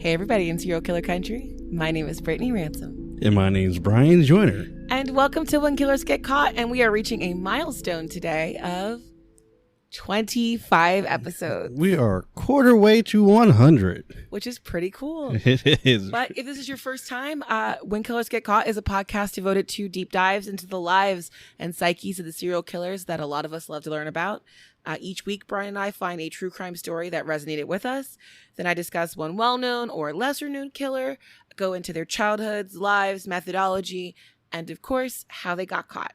Hey everybody in Serial Killer Country. My name is Brittany Ransom. And my name's Brian Joyner. And welcome to When Killers Get Caught. And we are reaching a milestone today of 25 episodes. We are quarter way to 100. Which is pretty cool. It is. But if this is your first time, When Killers Get Caught is a podcast devoted to deep dives into the lives and psyches of the serial killers that a lot of us love to learn about. Each week, Brian and I find a true crime story that resonated with us. Then I discuss one well-known or lesser-known killer, go into their childhoods, lives, methodology, and of course, how they got caught.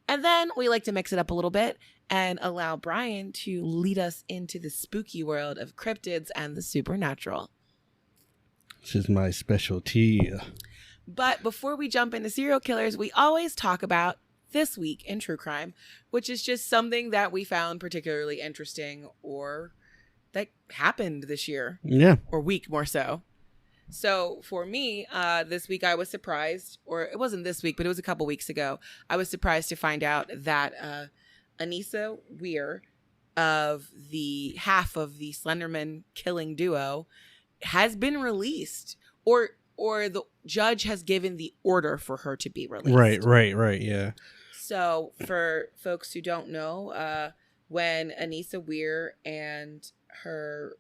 And then we like to mix it up a little bit and allow Brian to lead us into the spooky world of cryptids and the supernatural. This is my specialty. But before we jump into serial killers, we always talk about this week in true crime, which is just something that we found particularly interesting or that happened this year. Yeah. Or week more so. So for me, this week I was surprised, or it wasn't this week, but it was a couple weeks ago. I was surprised to find out that Anissa Weir, of the half of the Slenderman killing duo, has been released, or the judge has given the order for her to be released. Right, yeah. So for folks who don't know, when Anissa Weir and her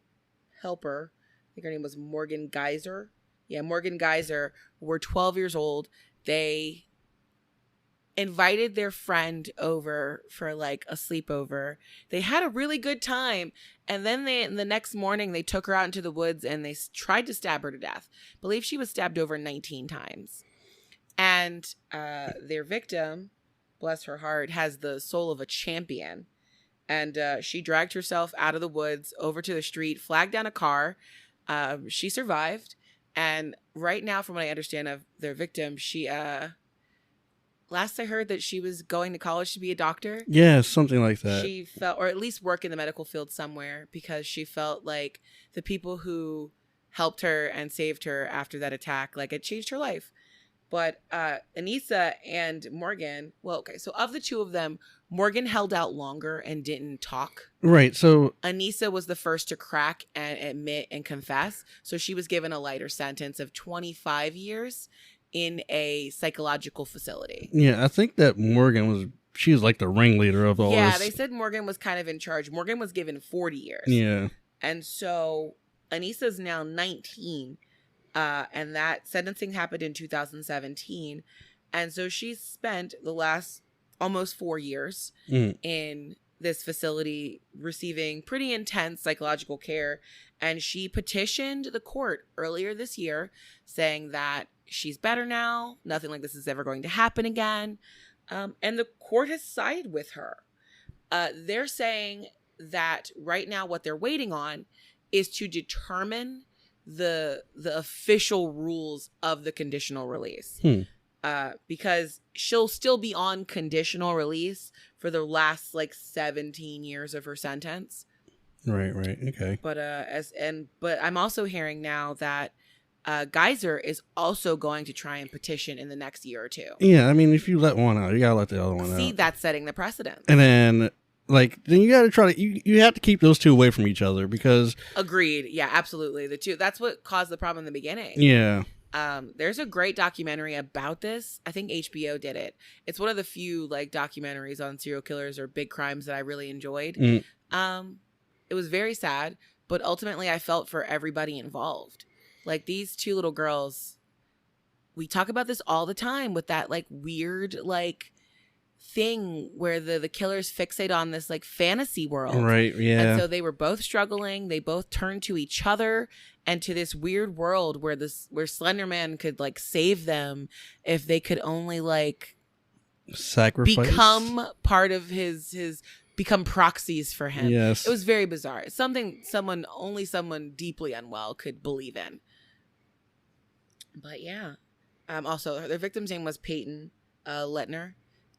helper, I think her name was Morgan Geyser. Yeah, Morgan Geyser were 12 years old. They invited their friend over for like a sleepover. They had a really good time. And then the next morning, they took her out into the woods and they tried to stab her to death. I believe she was stabbed over 19 times. And their victim, bless her heart, has the soul of a champion. And she dragged herself out of the woods over to the street, flagged down a car. She survived. And right now, from what I understand of their victim, she, last I heard that she was going to college to be a doctor. Yeah, something like that. She felt, or at least work in the medical field somewhere, because she felt like the people who helped her and saved her after that attack, like it changed her life. But Anissa and Morgan, well, okay, so of the two of them, Morgan held out longer and didn't talk. Right, so Anissa was the first to crack and admit and confess. So she was given a lighter sentence of 25 years in a psychological facility. Yeah, I think that she was like the ringleader of all this. Yeah, they said Morgan was kind of in charge. Morgan was given 40 years. Yeah. And so Anissa's now 19. And that sentencing happened in 2017. And so she's spent the last almost 4 years in this facility receiving pretty intense psychological care. And she petitioned the court earlier this year saying that she's better now. Nothing like this is ever going to happen again. And the court has sided with her. They're saying that right now what they're waiting on is to determine the official rules of the conditional release. Because she'll still be on conditional release for the last like 17 years of her sentence. Right, okay. But but I'm also hearing now that Geyser is also going to try and petition in the next year or two. Yeah, I mean, if you let one out, you gotta let the other one out. See, that's setting the precedent. And then then you gotta try to you have to keep those two away from each other because Agreed. Yeah, absolutely. The two, that's what caused the problem in the beginning. Yeah. There's a great documentary about this. I think HBO did it. It's one of the few like documentaries on serial killers or big crimes that I really enjoyed. It was very sad, but ultimately I felt for everybody involved. Like these two little girls, we talk about this all the time with that like weird like thing where the killers fixate on this like fantasy world. Right, yeah. And so they were both struggling. They both turned to each other and to this weird world where Slenderman could like save them if they could only like sacrifice, become part of his become proxies for him. Yes. It was very bizarre. It's something only someone deeply unwell could believe in. But yeah. Also their victim's name was Peyton Lettner.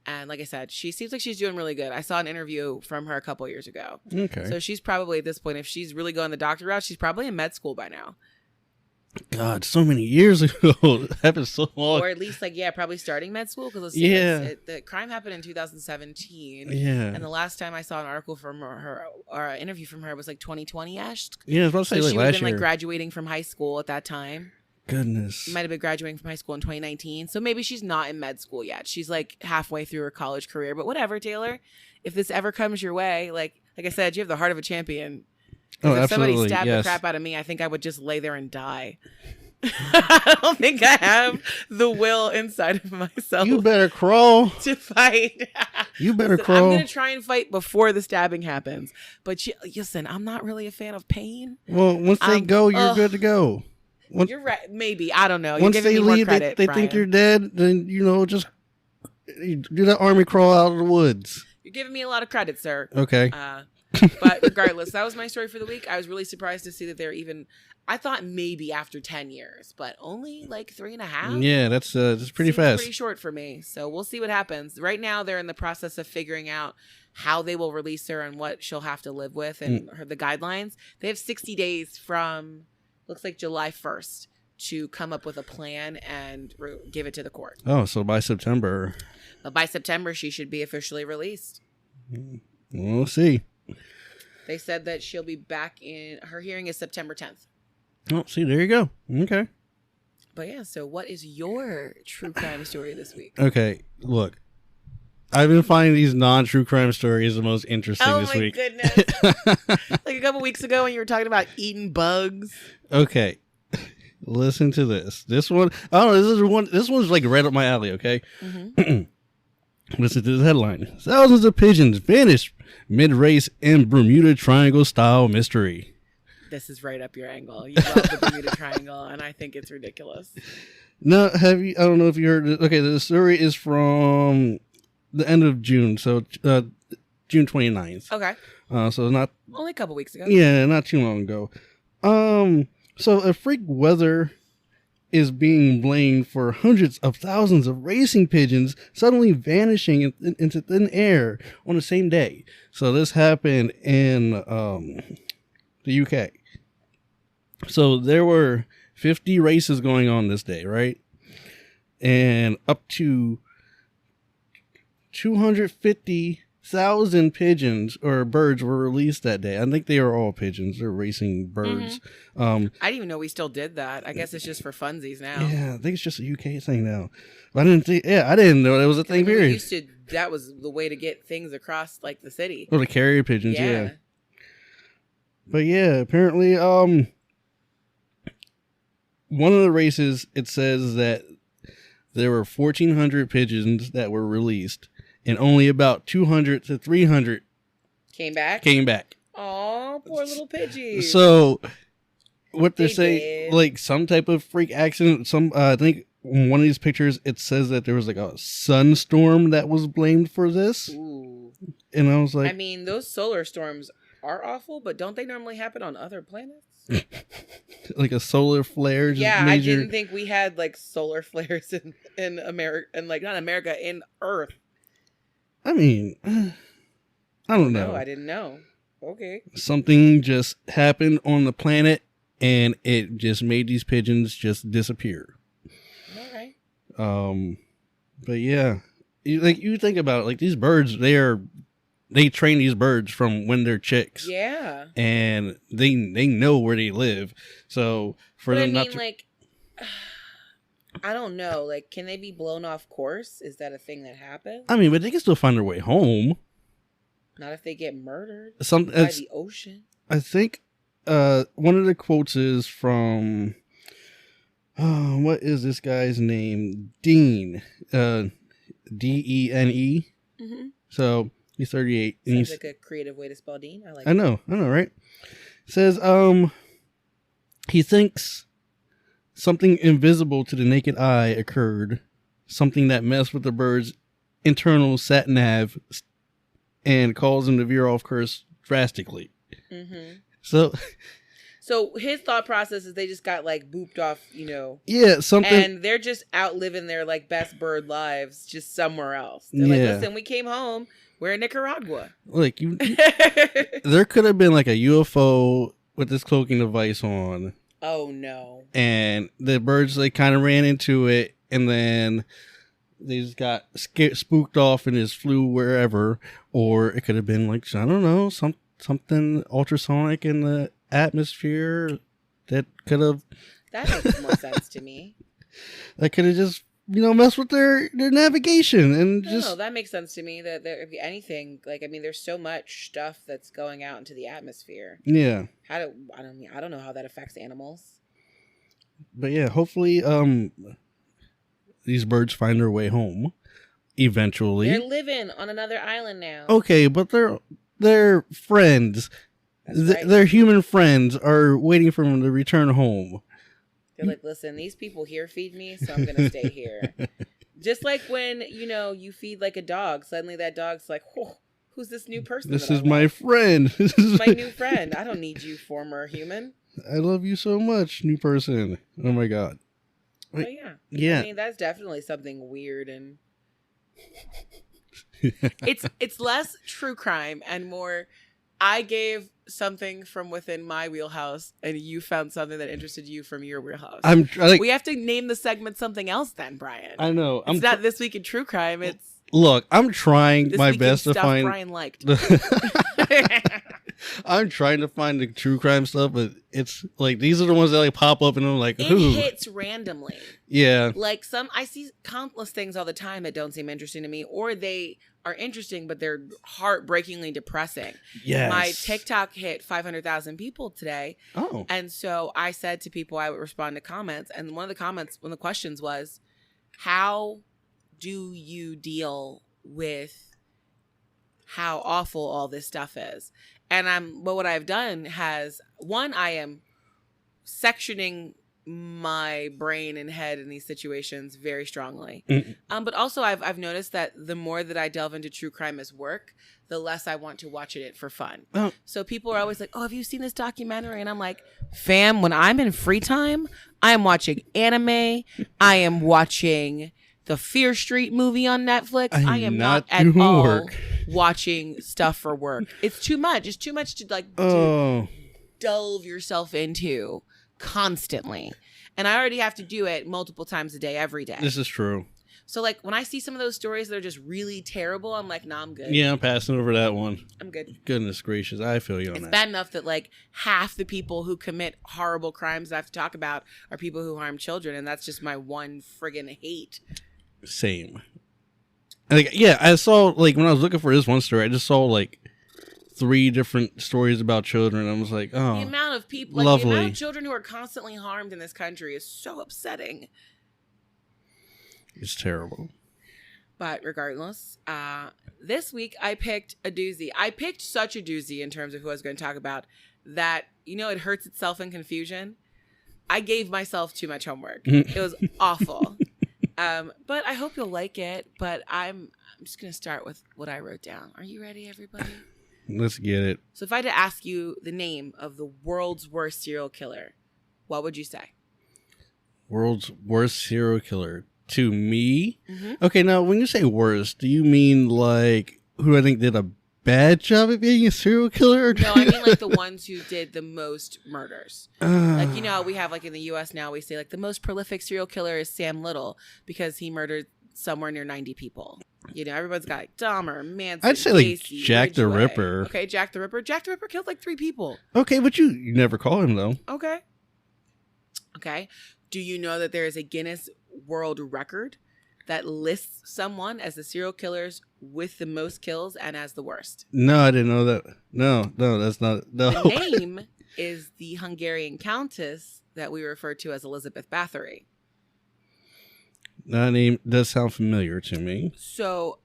And like I said, she seems like she's doing really good. I saw an interview from her a couple years ago. Okay. So she's probably at this point, if she's really going the doctor route, she's probably in med school by now. God, so many years ago. It happened so long. Or at least, like, yeah, probably starting med school. Because the crime happened in 2017. Yeah. And the last time I saw an article from her, or an interview from her, was like 2020-ish. Yeah, I was about to say, so like, she would have last been year. like graduating from high school at that time. Goodness. Might have been graduating from high school in 2019. So maybe she's not in med school yet. She's like halfway through her college career. But whatever, Taylor. If this ever comes your way, like I said, you have the heart of a champion. Oh, if somebody absolutely. stabbed Yes. the crap out of me, I think I would just lay there and die. I don't think I have the will inside of myself. You better crawl. To fight. You better Listen, crawl. I'm going to try and fight before the stabbing happens. But listen, I'm not really a fan of pain. Well, once they go, you're good to go. You're right. Maybe. I don't know. Once You're they giving me leave, more credit, they Brian. think you're dead, then, just do that army crawl out of the woods. You're giving me a lot of credit, sir. Okay. But regardless, that was my story for the week. I was really surprised to see that they're even... I thought maybe after 10 years, but only like 3.5. Yeah, that's pretty Seems fast. pretty short for me. So we'll see what happens. Right now, they're in the process of figuring out how they will release her and what she'll have to live with and the guidelines. They have 60 days from, looks like July 1st, to come up with a plan and give it to the court. Oh, so by September. But by September, she should be officially released. We'll see. They said that she'll be back in, her hearing is September 10th. Oh, see, there you go. Okay. But yeah, so what is your true crime story this week? Okay, look. I've been finding these non-true crime stories the most interesting this week. Oh my goodness. Like a couple weeks ago when you were talking about eating bugs. Okay. Listen to this. This one, I don't know, this one's like right up my alley, okay? Mm-hmm. Listen to this headline. Thousands of pigeons vanished mid-race in Bermuda Triangle style mystery. This is right up your angle. You love the Bermuda Triangle, and I think it's ridiculous. No, I don't know if you heard it. Okay, the story is from the end of June, so June 29th. Okay. So not... Only a couple weeks ago. Yeah, not too long ago. So a freak weather is being blamed for hundreds of thousands of racing pigeons suddenly vanishing into thin air on the same day. So this happened in the UK. So there were 50 races going on this day, right? And up to 250,000 pigeons or birds were released that day. I think they are all pigeons. They're racing birds. Mm-hmm. I didn't even know we still did that. I guess it's just for funsies now. Yeah, I think it's just a UK thing now. But I didn't know that was a thing, period. That was the way to get things across like the city. Oh, the carrier pigeons, yeah. But yeah, apparently, one of the races, it says that there were 1,400 pigeons that were released, and only about 200 to 300 came back. Oh, poor little Pidgey. So, what they're saying, like some type of freak accident. I think in one of these pictures, it says that there was like a sunstorm that was blamed for this. Ooh. And I was like, I mean, those solar storms are awful, but don't they normally happen on other planets? Like a solar flare? I didn't think we had like solar flares in America, and like not America, in Earth. I mean, I don't know. No, I didn't know. Okay. Something just happened on the planet, and it just made these pigeons just disappear. All right. But yeah, you think about it, like these birds, they train these birds from when they're chicks. Yeah. And they know where they live. So for them not to... like, I don't know. Like, can they be blown off course? Is that a thing that happens? I mean, but they can still find their way home. Not if they get murdered by the ocean. I think one of the quotes is from... what is this guy's name? Dean. Dene. Mm-hmm. So... He's 38. Sounds like a creative way to spell Dean. I know, right? Says, he thinks something invisible to the naked eye occurred, something that messed with the bird's internal sat nav and caused him to veer off course drastically. Mm-hmm. So his thought process is they just got like booped off, Yeah, something. And they're just out living their like best bird lives just somewhere else. They're like, listen, we came home. We're in Nicaragua. Like there could have been like a UFO with this cloaking device on. Oh no. And the birds, they kind of ran into it, and then they just got spooked off and just flew wherever. Or it could have been like, I don't know, something ultrasonic in the atmosphere that could have... That makes more sense to me. That could have just, messed with their navigation and just... No, that makes sense to me. That there, if anything, like, I mean, there's so much stuff that's going out into the atmosphere. Yeah. I don't know how that affects animals. But yeah, hopefully, these birds find their way home eventually. They're living on another island now. Okay, but they're friends. Right. Their human friends are waiting for them to return home. They're like, listen, these people here feed me, so I'm going to stay here. Just like when, you feed like a dog. Suddenly that dog's like, oh, who's this new person? This is my friend. This is my new friend. I don't need you, former human. I love you so much, new person. Oh my God. But yeah. Yeah. I mean, that's definitely something weird, and it's less true crime and more, I gave something from within my wheelhouse and you found something that interested you from your wheelhouse. We have to name the segment something else then, Brian. I know. It's not This Week in True Crime. It's Look, I'm trying my best to find Brian liked. I'm trying to find the true crime stuff, but it's like these are the ones that like pop up and I'm like, it ooh. hits randomly. Yeah. Like I see countless things all the time that don't seem interesting to me, or they are interesting, but they're heartbreakingly depressing. Yes. My TikTok hit 500,000 people today. Oh. And so I said to people, I would respond to comments. And one of the questions was, how do you deal with how awful all this stuff is? And what I've done I am sectioning my brain and head in these situations very strongly. Mm-hmm. But also I've noticed that the more that I delve into true crime as work, the less I want to watch it for fun. Oh. So people are always like, oh, have you seen this documentary? And I'm like, fam, when I'm in free time, I am watching anime. I am watching the Fear Street movie on Netflix. I am not at all watching stuff for work. It's too much. It's too much to to delve yourself into constantly. And I already have to do it multiple times a day, every day. This is true. So like when I see some of those stories that are just really terrible, I'm like, nah, I'm good. Yeah, I'm passing over that one. I'm good. Goodness gracious. I feel you on that. It's bad enough that like half the people who commit horrible crimes that I have to talk about are people who harm children. And that's just my one friggin' hate. Same. Like, yeah, I saw, like, when I was looking for this one story, I just saw, like, 3 different stories about children. I was like, oh, the amount of people, like, the amount of children who are constantly harmed in this country is so upsetting. It's terrible. But regardless, this week I picked a doozy. I picked such a doozy in terms of who I was going to talk about that, it hurts itself in confusion. I gave myself too much homework. It was awful. But I hope you'll like it. But I'm just going to start with what I wrote down. Are you ready, everybody? Let's get it. So if I had to ask you the name of the world's worst serial killer, what would you say? World's worst serial killer. To me? Mm-hmm. Okay, now when you say worst, do you mean like who I think did a bad job at being a serial killer? No, I mean like the ones who did the most murders. Like, we have like in the U.S. now, we say like the most prolific serial killer is Sam Little because he murdered somewhere near 90 people. Everybody's got like Dahmer, Manson, I'd say like Casey, Jack the Ridgway. Ripper. Okay, Jack the Ripper. Jack the Ripper killed like 3 people. Okay, but you never call him though. Okay. Do you know that there is a Guinness World Record that lists someone as the serial killers with the most kills and as the worst? No, I didn't know that. No, that's not. No. The name is the Hungarian countess that we refer to as Elizabeth Bathory. That name does sound familiar to me. So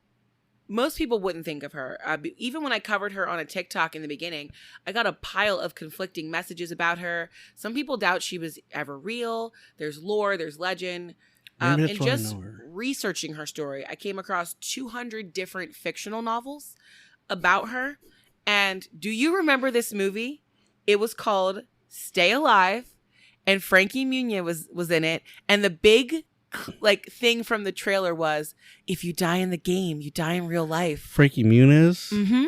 most people wouldn't think of her. Even when I covered her on a TikTok in the beginning, I got a pile of conflicting messages about her. Some people doubt she was ever real. There's lore, there's legend. And just researching her story, I came across 200 different fictional novels about her. And do you remember this movie? It was called Stay Alive, and Frankie Muniz was in it. And the big thing from the trailer was, if you die in the game, you die in real life. Frankie Muniz? Mm-hmm.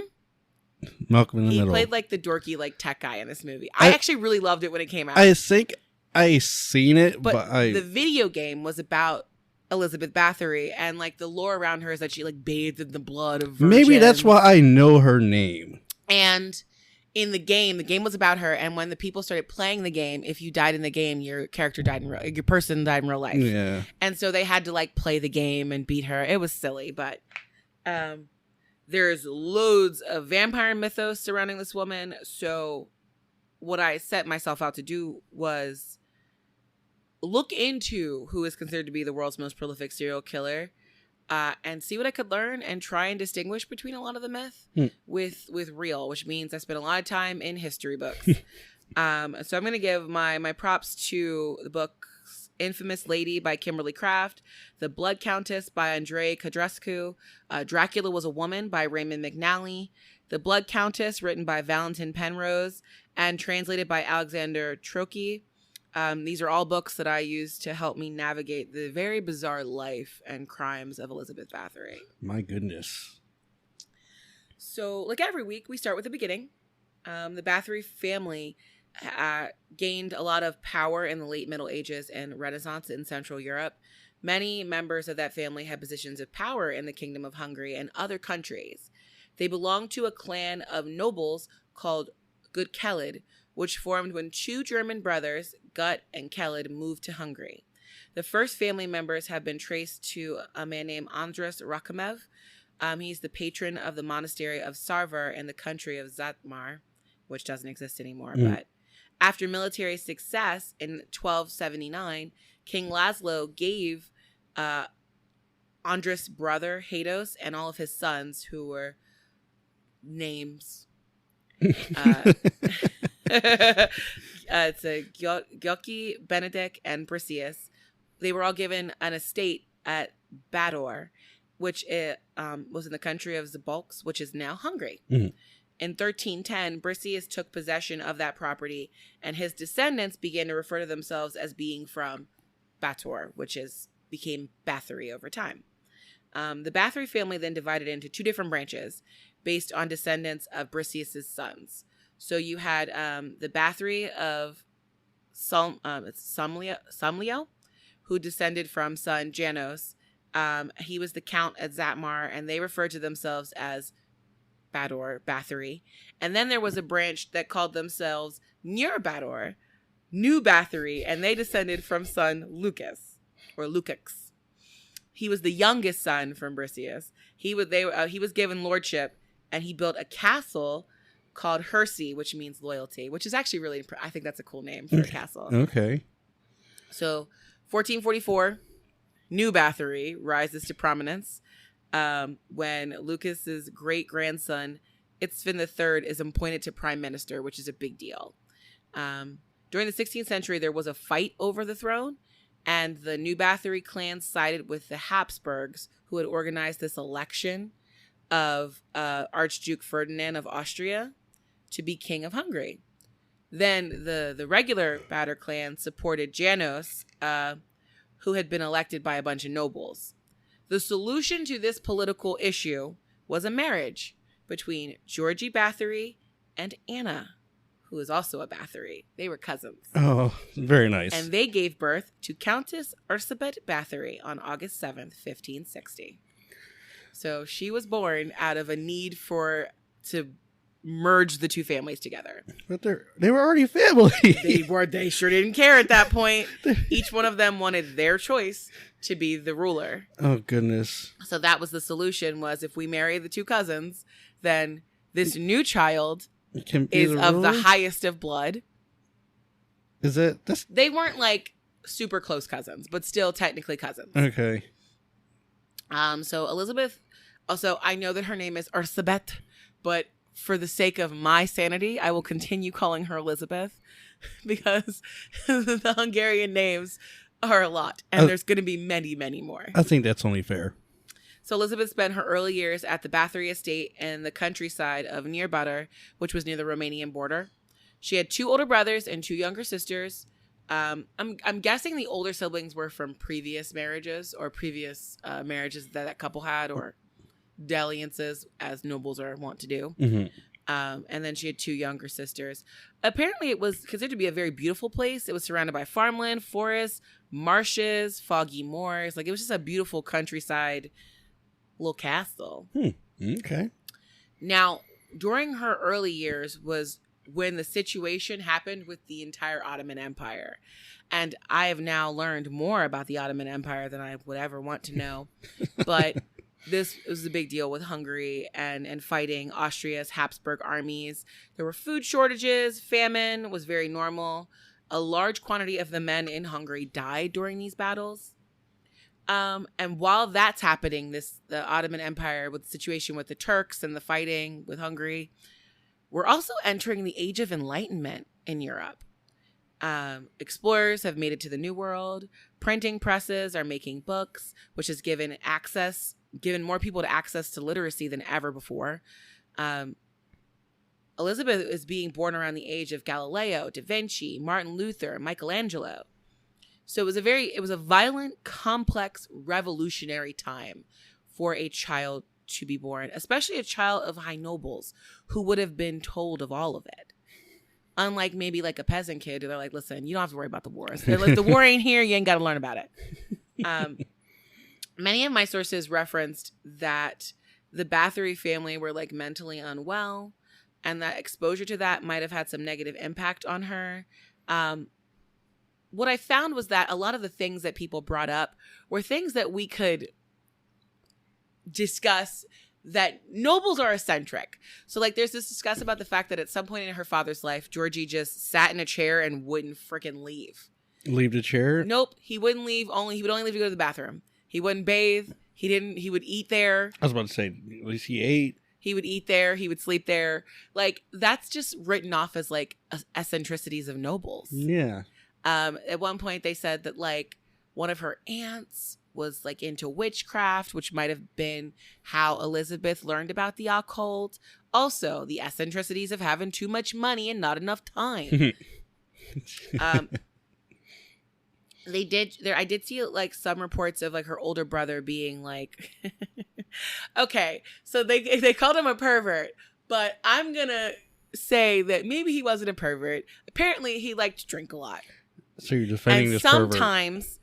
Malcolm in the He Middle. played like the dorky tech guy in this movie. I actually really loved it when it came out. I think I seen it, but I the video game was about Elizabeth Bathory, and like the lore around her is that she like bathed in the blood of virgins. Maybe that's why I know her name. And in the game was about her, and when the people started playing the game, if you died in the game, your character died your person died in real life. Yeah. And so they had to like play the game and beat her. It was silly, but there's loads of vampire mythos surrounding this woman. So what I set myself out to do was look into who is considered to be the world's most prolific serial killer, and see what I could learn and try and distinguish between a lot of the myth with real, which means I spent a lot of time in history books. So I'm going to give my props to the books Infamous Lady by Kimberly Craft, The Blood Countess by Andrei Codrescu, Dracula Was a Woman by Raymond McNally, The Blood Countess written by Valentin Penrose and translated by Alexander Trocchi. These are all books that I use to help me navigate the very bizarre life and crimes of Elizabeth Bathory. My goodness. So, like every week, we start with the beginning. The Bathory family gained a lot of power in the late Middle Ages and Renaissance in Central Europe. Many members of that family had positions of power in the Kingdom of Hungary and other countries. They belonged to a clan of nobles called Good Keled, which formed when two German brothers, Gut and Keled, moved to Hungary. The first family members have been traced to a man named Andras Rakomev. He's the patron of the monastery of Sarvar in the country of Zatmar, which doesn't exist anymore. But after military success in 1279, King Laszlo gave Andras' brother Hados and all of his sons, who were names. It's a Gyoki, Benedict, and Briseus. They were all given an estate at Bathory, which was in the country of Zabalks, which is now Hungary. In 1310, Briseus took possession of that property, and his descendants began to refer to themselves as being from Bathory, which became Bathory over time. The Bathory family then divided into two different branches based on descendants of Briseus' sons. So you had the Bathory of Somlio, who descended from son Janos. He was the count at Zatmar, and they referred to themselves as Bathory. And then there was a branch that called themselves New Bathory, and they descended from son Lucas, or Lukacs. He was the youngest son from Briseus. He was given lordship, and he built a castle called Hersey, which means loyalty, which is actually really, I think that's a cool name for a castle. Okay. So 1444, New Bathory rises to prominence when Lucas's great-grandson, Itzvin III, is appointed to prime minister, which is a big deal. During the 16th century, there was a fight over the throne, and the New Bathory clan sided with the Habsburgs, who had organized this election of Archduke Ferdinand of Austria to be king of Hungary. Then the regular Bathory clan supported Janos, who had been elected by a bunch of nobles. The solution to this political issue was a marriage between Georgie Bathory and Anna, who is also a Bathory. They were cousins. Oh, very nice. And they gave birth to Countess Erzsébet Bathory on August 7th, 1560. So she was born out of a need to merge the two families together. But they were already family. They sure didn't care at that point. Each one of them wanted their choice to be the ruler. Oh, goodness. So that was the solution, was if we marry the two cousins, then this new child is of the highest of blood. Is it? They weren't like super close cousins, but still technically cousins. Okay. So Elizabeth, also, I know that her name is Erzsébet, but for the sake of my sanity, I will continue calling her Elizabeth because the Hungarian names are a lot, and there's going to be many, many more. I think that's only fair. So Elizabeth spent her early years at the Bathory estate in the countryside of Nyírbátor, which was near the Romanian border. She had two older brothers and two younger sisters. I'm guessing the older siblings were from previous marriages or previous marriages that couple had, or dalliances, as nobles are wont to do. And then she had 2 younger sisters. Apparently, it was considered to be a very beautiful place. It was surrounded by farmland, forests, marshes, foggy moors. Like, it was just a beautiful countryside little castle. Okay. Now, during her early years was when the situation happened with the entire Ottoman Empire. And I have now learned more about the Ottoman Empire than I would ever want to know. But this was a big deal with Hungary and fighting Austria's Habsburg armies. There were food shortages. Famine was very normal. A large quantity of the men in Hungary died during these battles. And while that's happening, the Ottoman Empire, with the situation with the Turks and the fighting with Hungary, we're also entering the Age of Enlightenment in Europe. Explorers have made it to the New World. Printing presses are making books, which has given more people to access to literacy than ever before. Elizabeth is being born around the age of Galileo, Da Vinci, Martin Luther, Michelangelo. So it was a violent, complex, revolutionary time for a child to be born, especially a child of high nobles who would have been told of all of it. Unlike maybe like a peasant kid who they're like, listen, you don't have to worry about the wars. They're like, the war ain't here. You ain't got to learn about it. Many of my sources referenced that the Bathory family were like mentally unwell, and that exposure to that might have had some negative impact on her. What I found was that a lot of the things that people brought up were things that we could discuss, that nobles are eccentric. So like there's this discuss about the fact that at some point in her father's life, Georgie just sat in a chair and wouldn't freaking leave. Leave the chair? Nope. He wouldn't leave. He would only leave to go to the bathroom. He wouldn't bathe. He would eat there. I was about to say, at least he ate. He would eat there. He would sleep there. Like, that's just written off as like eccentricities of nobles. Yeah. At one point they said that like one of her aunts was like into witchcraft, which might have been how Elizabeth learned about the occult. Also, the eccentricities of having too much money and not enough time. I did see like some reports of like her older brother being like, okay, so they called him a pervert, but I'm gonna say that maybe he wasn't a pervert. Apparently he liked to drink a lot. So you're defending and this sometimes pervert.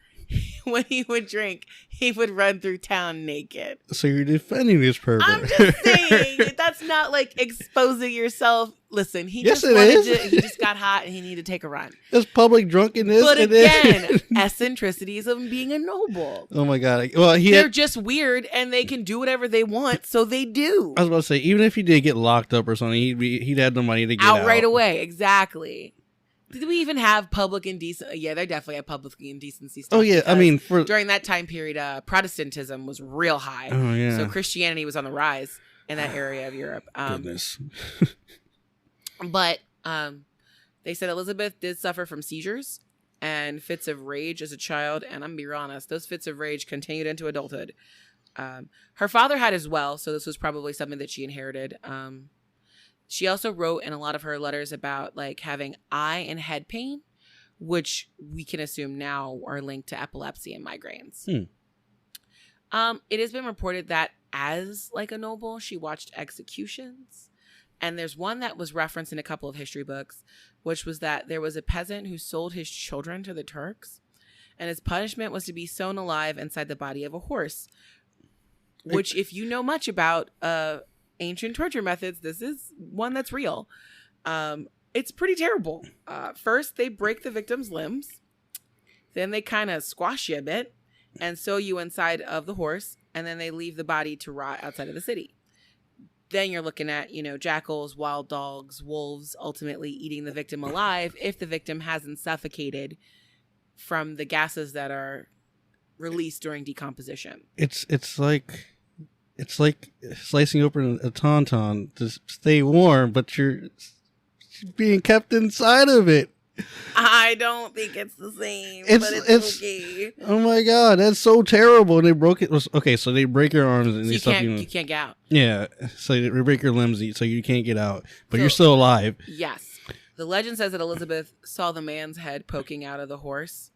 When he would drink, he would run through town naked. So you're defending this pervert. I'm just saying, that's not like exposing yourself. Listen, he yes, he just got hot and he needed to take a run. It's public drunkenness. But again, eccentricities of being a noble. Oh my God. Well, they're just weird and they can do whatever they want, so they do. I was about to say, even if he did get locked up or something, he'd have the money to get out right away. Exactly. Did we even have public indecency? Yeah, they definitely have public indecency stuff. Oh, yeah. I mean, during that time period, Protestantism was real high. Oh, yeah. So Christianity was on the rise in that area of Europe. Goodness. But they said Elizabeth did suffer from seizures and fits of rage as a child. And I'm going to be real honest, those fits of rage continued into adulthood. Her father had as well, so this was probably something that she inherited. She also wrote in a lot of her letters about like having eye and head pain, which we can assume now are linked to epilepsy and migraines. It has been reported that as like a noble, she watched executions. And there's one that was referenced in a couple of history books, which was that there was a peasant who sold his children to the Turks, and his punishment was to be sewn alive inside the body of a horse, which if you know much about ancient torture methods, this is one that's real. It's pretty terrible. First, they break the victim's limbs. Then they kind of squash you a bit and sew you inside of the horse. And then they leave the body to rot outside of the city. Then you're looking at, jackals, wild dogs, wolves, ultimately eating the victim alive if the victim hasn't suffocated from the gases that are released during decomposition. It's like slicing open a tauntaun to stay warm, but you're being kept inside of it. I don't think it's the same, but it's okay. Oh my God, that's so terrible. And they broke it. Okay, so they break your arms and so you can't get out. Yeah, so they break your limbs so you can't get out, but you're still alive. Yes. The legend says that Elizabeth saw the man's head poking out of the horse,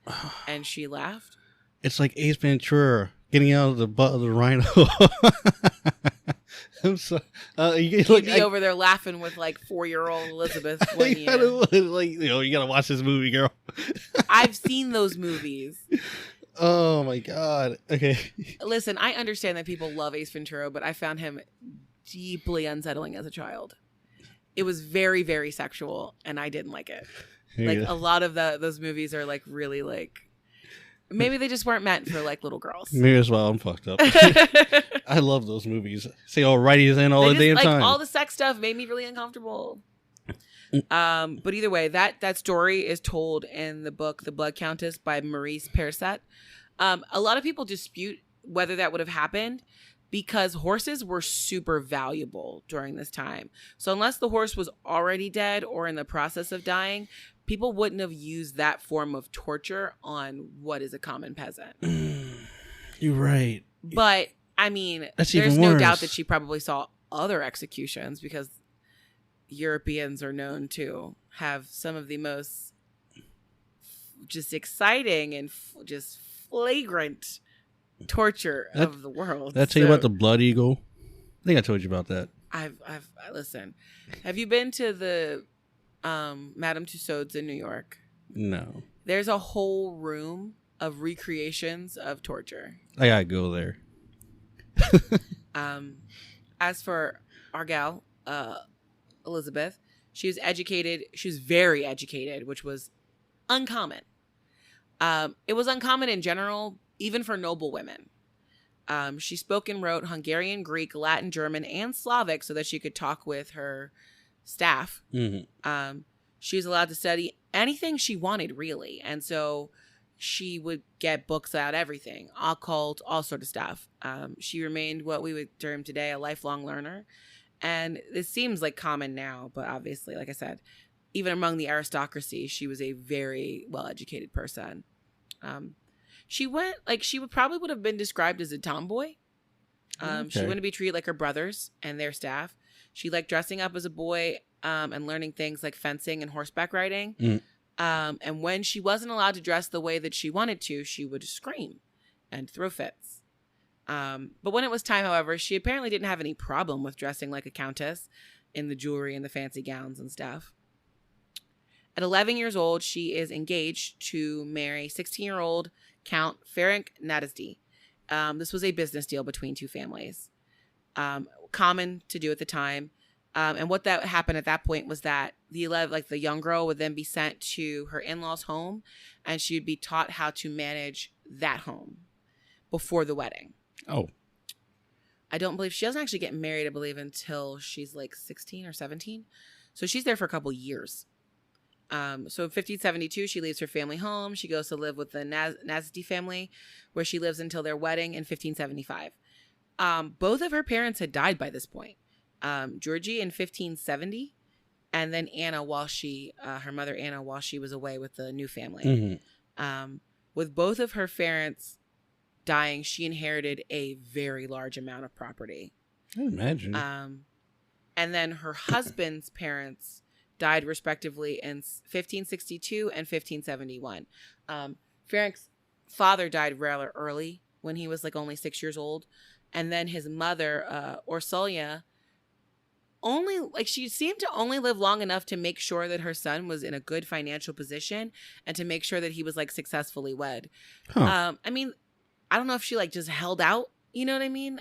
and she laughed. It's like Ace Ventura getting out of the butt of the rhino. I'm so. You'd be over there laughing with like 4-year-old Elizabeth. You gotta watch this movie, girl. I've seen those movies. Oh my god. Okay. Listen, I understand that people love Ace Ventura, but I found him deeply unsettling as a child. It was very, very sexual, and I didn't like it. Like a lot of those movies are like really like maybe they just weren't meant for like little girls. Maybe as well. I'm fucked up. I love those movies. Say alrighties in all the damn time. All the sex stuff made me really uncomfortable. But either way, that story is told in the book The Blood Countess by Maurice Perset. A lot of people dispute whether that would have happened because horses were super valuable during this time. So unless the horse was already dead or in the process of dying, people wouldn't have used that form of torture on what is a common peasant. You're right. But, I mean, there's no doubt that she probably saw other executions because Europeans are known to have some of the most just exciting and just flagrant torture of the world. Did I tell you about the Blood Eagle? I think I told you about that. Listen. Have you been to the Madame Tussauds in New York? No. There's a whole room of recreations of torture. I gotta go there. As for our gal, Elizabeth, she was educated. She was very educated, which was uncommon. It was uncommon in general, even for noble women. She spoke and wrote Hungarian, Greek, Latin, German, and Slavic so that she could talk with her staff. Mm-hmm. She was allowed to study anything she wanted, really. And so she would get books about everything, occult, all sort of stuff. She remained what we would term today a lifelong learner. And this seems like common now, but obviously, like I said, even among the aristocracy, she was a very well-educated person. She probably would have been described as a tomboy. Okay. She wouldn't be treated like her brothers and their staff. She liked dressing up as a boy and learning things like fencing and horseback riding. Mm. And when she wasn't allowed to dress the way that she wanted to, she would scream and throw fits. But when it was time, however, she apparently didn't have any problem with dressing like a countess in the jewelry and the fancy gowns and stuff. At 11 years old, she is engaged to marry 16-year-old Count Ferenc Nadezhdy. This was a business deal between two families, common to do at the time. And what that happened at that point was that the young girl would then be sent to her in-laws' home, and she would be taught how to manage that home before the wedding. Oh. I don't believe she doesn't actually get married, I believe, until she's like 16 or 17. So she's there for a couple years. So in 1572, she leaves her family home. She goes to live with the Nadezhdy family, where she lives until their wedding in 1575. Both of her parents had died by this point. Georgie in 1570, and then Anna her mother Anna, while she was away with the new family. Mm-hmm. With both of her parents dying, she inherited a very large amount of property. I imagine. And then her husband's parents died respectively in 1562 and 1571. Ferenc's father died rather early when he was like only 6 years old. And then his mother, Orsolya, she seemed to only live long enough to make sure that her son was in a good financial position and to make sure that he was like successfully wed. Huh. I mean, I don't know if she like just held out, you know what I mean?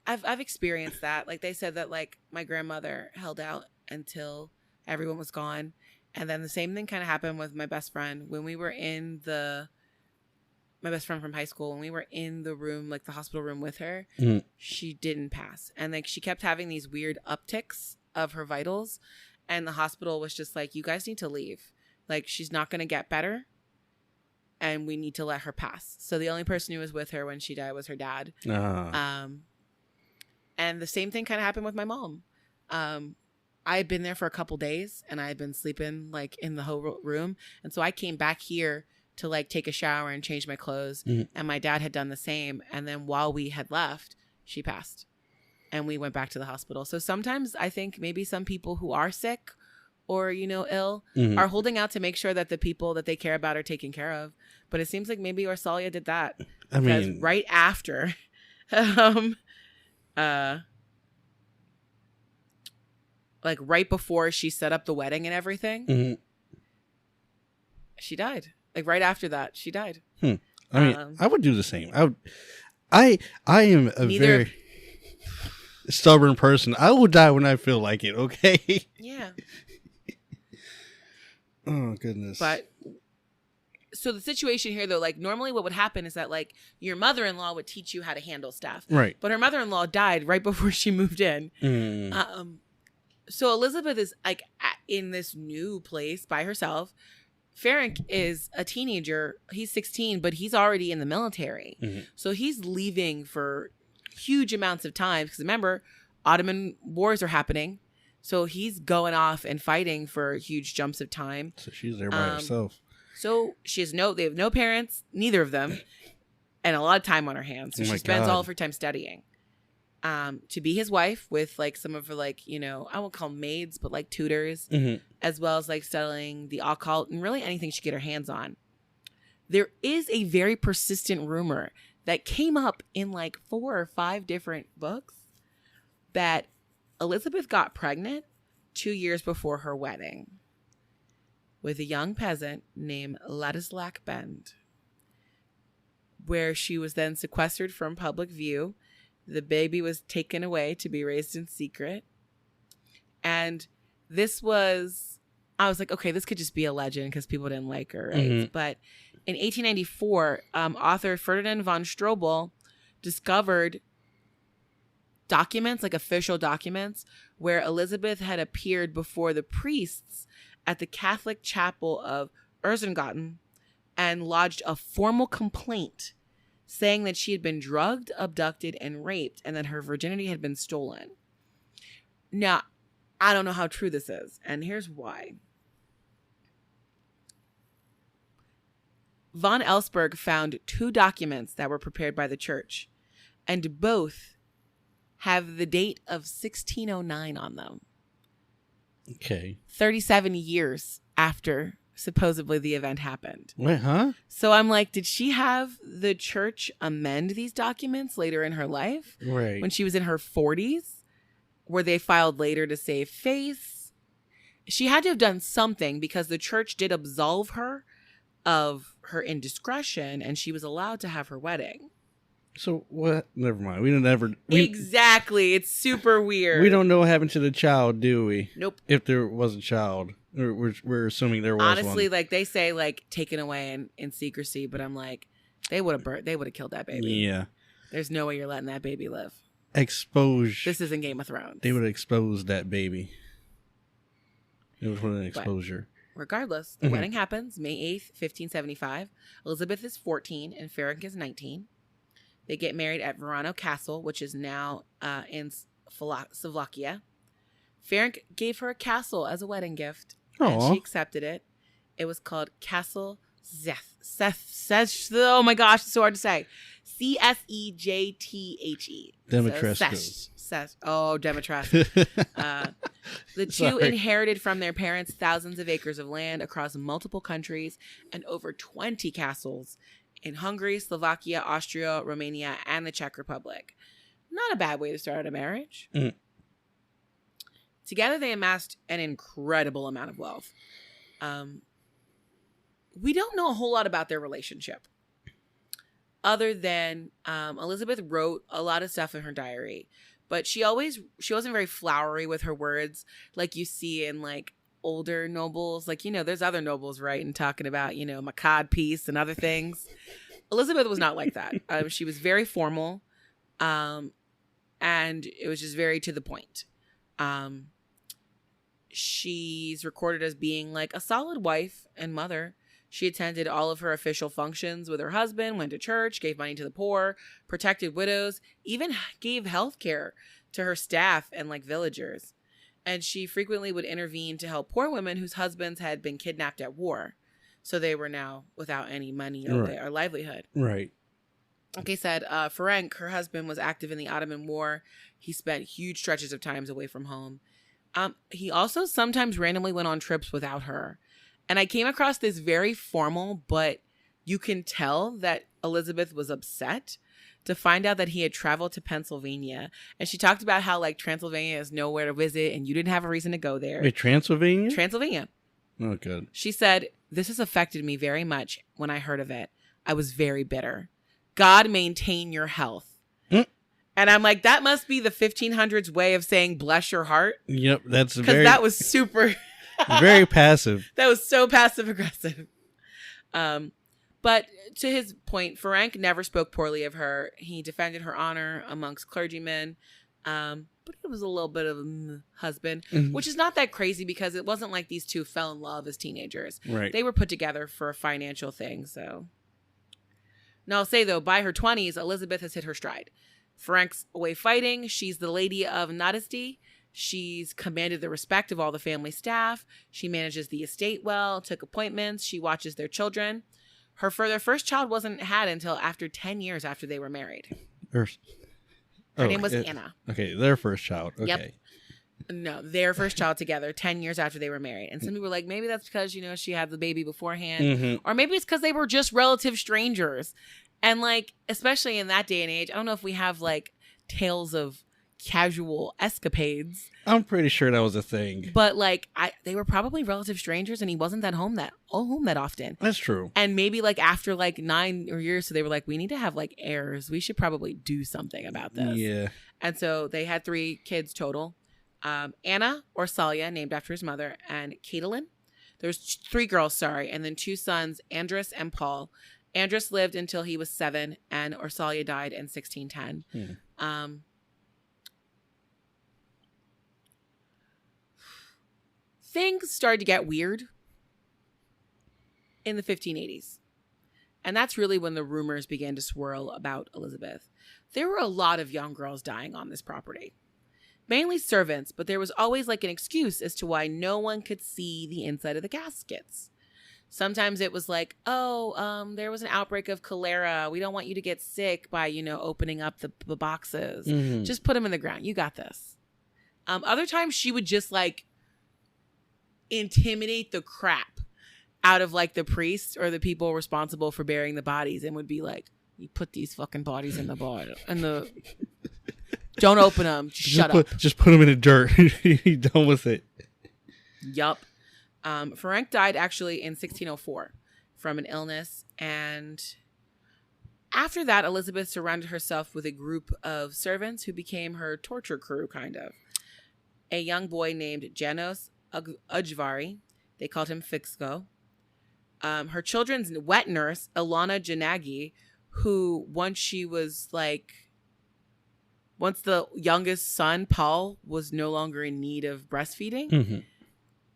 I've experienced that. Like they said that like my grandmother held out until everyone was gone. And then the same thing kind of happened with my best friend when we were my best friend from high school, when we were in the room, like the hospital room with her, she didn't pass. And like she kept having these weird upticks of her vitals. And the hospital was just like, you guys need to leave. Like she's not going to get better. And we need to let her pass. So the only person who was with her when she died was her dad. And the same thing kind of happened with my mom. I had been there for a couple days and I had been sleeping like in the whole room. And so I came back here to like take a shower and change my clothes. Mm-hmm. And my dad had done the same. And then while we had left, she passed and we went back to the hospital. So sometimes I think maybe some people who are sick or, ill mm-hmm. are holding out to make sure that the people that they care about are taken care of. But it seems like maybe Orsolya did that. Because right after, like right before she set up the wedding and everything, Mm-hmm. she died. Like right after that, she died. I mean, I would do the same. I am a very stubborn person. I will die when I feel like it. Okay. Yeah. Oh goodness. But so the situation here, though, like normally what would happen is that like your mother-in-law would teach you how to handle stuff. Right. But her mother-in-law died right before she moved in. So Elizabeth is like in this new place by herself. Ferenc is a teenager. He's 16, but he's already in the military. Mm-hmm. So he's leaving for huge amounts of time. Because remember, Ottoman wars are happening. So he's going off and fighting for huge jumps of time. So she's there by herself. So they have no parents, neither of them, and a lot of time on her hands. So she spends all of her time studying. To be his wife with like some of her like, you know, I won't call them maids, but like tutors, as well as like studying the occult and really anything she could get her hands on. There is a very persistent rumor that came up in like 4 or 5 different books that Elizabeth got pregnant 2 years before her wedding with a young peasant named Ladislac Bend, where she was then sequestered from public view. The baby was taken away to be raised in secret. And this was, I was like, okay, this could just be a legend because people didn't like her, right? Mm-hmm. But in 1894, author Ferdinand von Strobel discovered documents, like official documents, where Elizabeth had appeared before the priests at the Catholic chapel of Erzengotten and lodged a formal complaint saying that she had been drugged, abducted, and raped, and that her virginity had been stolen. Now, I don't know how true this is, and here's why. Von Ellsberg found 2 documents that were prepared by the church, and both have the date of 1609 on them. Okay. 37 years after supposedly the event happened. Wait, huh? So I'm like, did she have the church amend these documents later in her life? Right. When she was in her 40s? Were they filed later to save face? She had to have done something because the church did absolve her of her indiscretion and she was allowed to have her wedding. So what? Never mind. Exactly. It's super weird. We don't know what happened to the child, do we? Nope. If there was a child. We're assuming there was honestly, one. like they say, like taken away in secrecy, but I'm like, they would have killed that baby. Yeah. There's no way you're letting that baby live. This isn't Game of Thrones. They would have exposed that baby. It was an exposure. But regardless, the wedding happens May 8th, 1575. Elizabeth is 14 and Ferenc is 19. They get married at Verano Castle, which is now in Slovakia. Ferenc gave her a castle as a wedding gift. Aww. And she accepted it. It was called Castle Zeth. Oh my gosh, it's so hard to say. Csethe. Demetrescu. Oh, Demetrescu. The two inherited from their parents thousands of acres of land across multiple countries and over 20 castles in Hungary, Slovakia, Austria, Romania, and the Czech Republic. Not a bad way to start a marriage. Mm. Together, they amassed an incredible amount of wealth. We don't know a whole lot about their relationship, other than Elizabeth wrote a lot of stuff in her diary, but she wasn't very flowery with her words, like you see in like older nobles. Like, you know, there's other nobles writing, talking about, you know, my cod piece and other things. Elizabeth was not like that. She was very formal, and it was just very to the point. She's recorded as being like a solid wife and mother. She attended all of her official functions with her husband, went to church, gave money to the poor, protected widows, even gave health care to her staff and like villagers. And she frequently would intervene to help poor women whose husbands had been kidnapped at war. So they were now without any money or livelihood. Right. Like I said, Ferenc, her husband, was active in the Ottoman War. He spent huge stretches of times away from home. He also sometimes randomly went on trips without her. And I came across this very formal, but you can tell that Elizabeth was upset to find out that he had traveled to Pennsylvania. And she talked about how like Transylvania is nowhere to visit and you didn't have a reason to go there. Wait, Transylvania? Transylvania. Oh, good. She said, "This has affected me very much when I heard of it. I was very bitter. God maintain your health." And I'm like, that must be the 1500s way of saying bless your heart. Yep, that's because that was super very passive. That was so passive aggressive. But to his point, Ferenc never spoke poorly of her. He defended her honor amongst clergymen. But it was a little bit of a husband, which is not that crazy because it wasn't like these two fell in love as teenagers. Right. They were put together for a financial thing. So now I'll say though, by her 20s, Elizabeth has hit her stride. Ferenc's away fighting. She's the Lady of Nottisty. She's commanded the respect of all the family staff. She manages the estate well, took appointments. She watches their children. Their first child wasn't had until after 10 years after they were married. Her name was Anna. Okay, their first child. Okay. Yep. No, their first child together 10 years after they were married. And some people were like, maybe that's because, she had the baby beforehand. Or maybe it's because they were just relative strangers. And like, especially in that day and age, I don't know if we have like tales of casual escapades. I'm pretty sure that was a thing. But like, they were probably relative strangers, and he wasn't home that often. That's true. And maybe like after like 9 years, so they were like, we need to have like heirs. We should probably do something about this. Yeah. And so they had 3 kids total: Anna, or Salia, named after his mother, and Caitlin. There's 3 girls, and then 2 sons, Andrus and Paul. Andrus lived until he was 7, and Orsalia died in 1610. Things started to get weird in the 1580s. And that's really when the rumors began to swirl about Elizabeth. There were a lot of young girls dying on this property. Mainly servants, but there was always like an excuse as to why no one could see the inside of the caskets. Sometimes it was like, there was an outbreak of cholera. We don't want you to get sick by, opening up the boxes. Just put them in the ground. You got this. Other times she would just like intimidate the crap out of like the priests or the people responsible for burying the bodies, and would be like, you put these fucking bodies in the bottle and don't open them. Shut up. Just put them in the dirt. You're done with it. Yup. Ferenc died actually in 1604 from an illness, and after that, Elizabeth surrounded herself with a group of servants who became her torture crew, kind of. A young boy named Janos Ujvari, they called him Fixco. Her children's wet nurse, Ilana Janagi, who once the youngest son, Paul, was no longer in need of breastfeeding,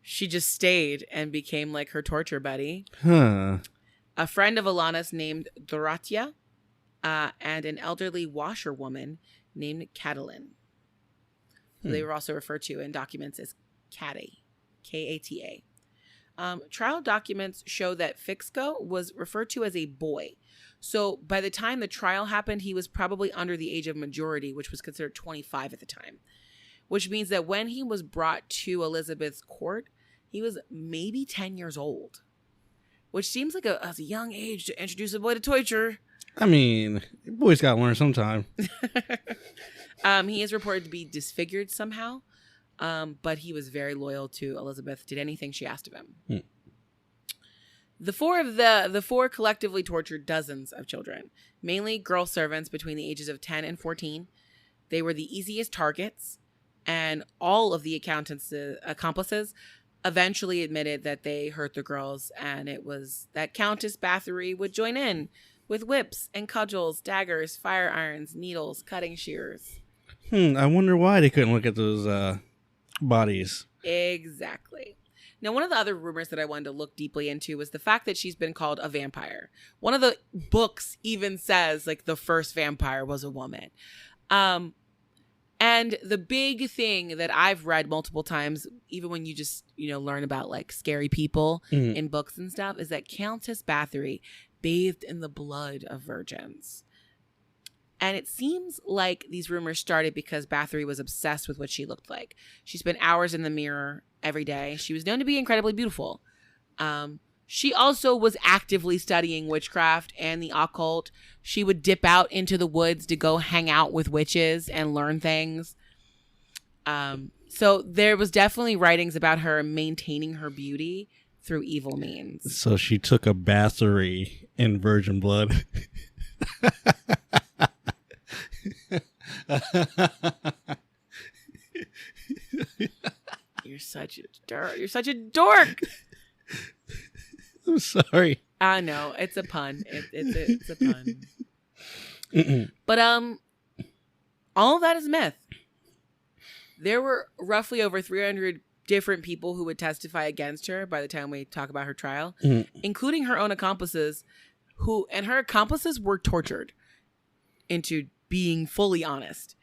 she just stayed and became like her torture buddy. A friend of Ilana's named Doratia, and an elderly washerwoman named Catalin. They were also referred to in documents as Kata, Kata. Trial documents show that Fixco was referred to as a boy. So by the time the trial happened, he was probably under the age of majority, which was considered 25 at the time. Which means that when he was brought to Elizabeth's court, he was maybe 10 years old. Which seems like a young age to introduce a boy to torture. I mean, boys got to learn sometime. He is reported to be disfigured somehow. But he was very loyal to Elizabeth, did anything she asked of him. The four collectively tortured dozens of children, mainly girl servants between the ages of 10 and 14. They were the easiest targets, and all of the accomplices eventually admitted that they hurt the girls, and it was that Countess Bathory would join in with whips and cudgels, daggers, fire irons, needles, cutting shears. I wonder why they couldn't look at those bodies. Exactly. Now, one of the other rumors that I wanted to look deeply into was the fact that she's been called a vampire. One of the books even says like the first vampire was a woman. And the big thing that I've read multiple times, even when you just, learn about like scary people in books and stuff, is that Countess Bathory bathed in the blood of virgins. And it seems like these rumors started because Bathory was obsessed with what she looked like. She spent hours in the mirror every day. She was known to be incredibly beautiful. She also was actively studying witchcraft and the occult. She would dip out into the woods to go hang out with witches and learn things. So there was definitely writings about her maintaining her beauty through evil means. So she took a Bathory in virgin blood. You're such a dork. I'm sorry. I know, it's a pun. It's a pun. But all of that is myth. There were roughly over 300 different people who would testify against her by the time we talk about her trial, including her own accomplices, and her accomplices were tortured into being fully honest.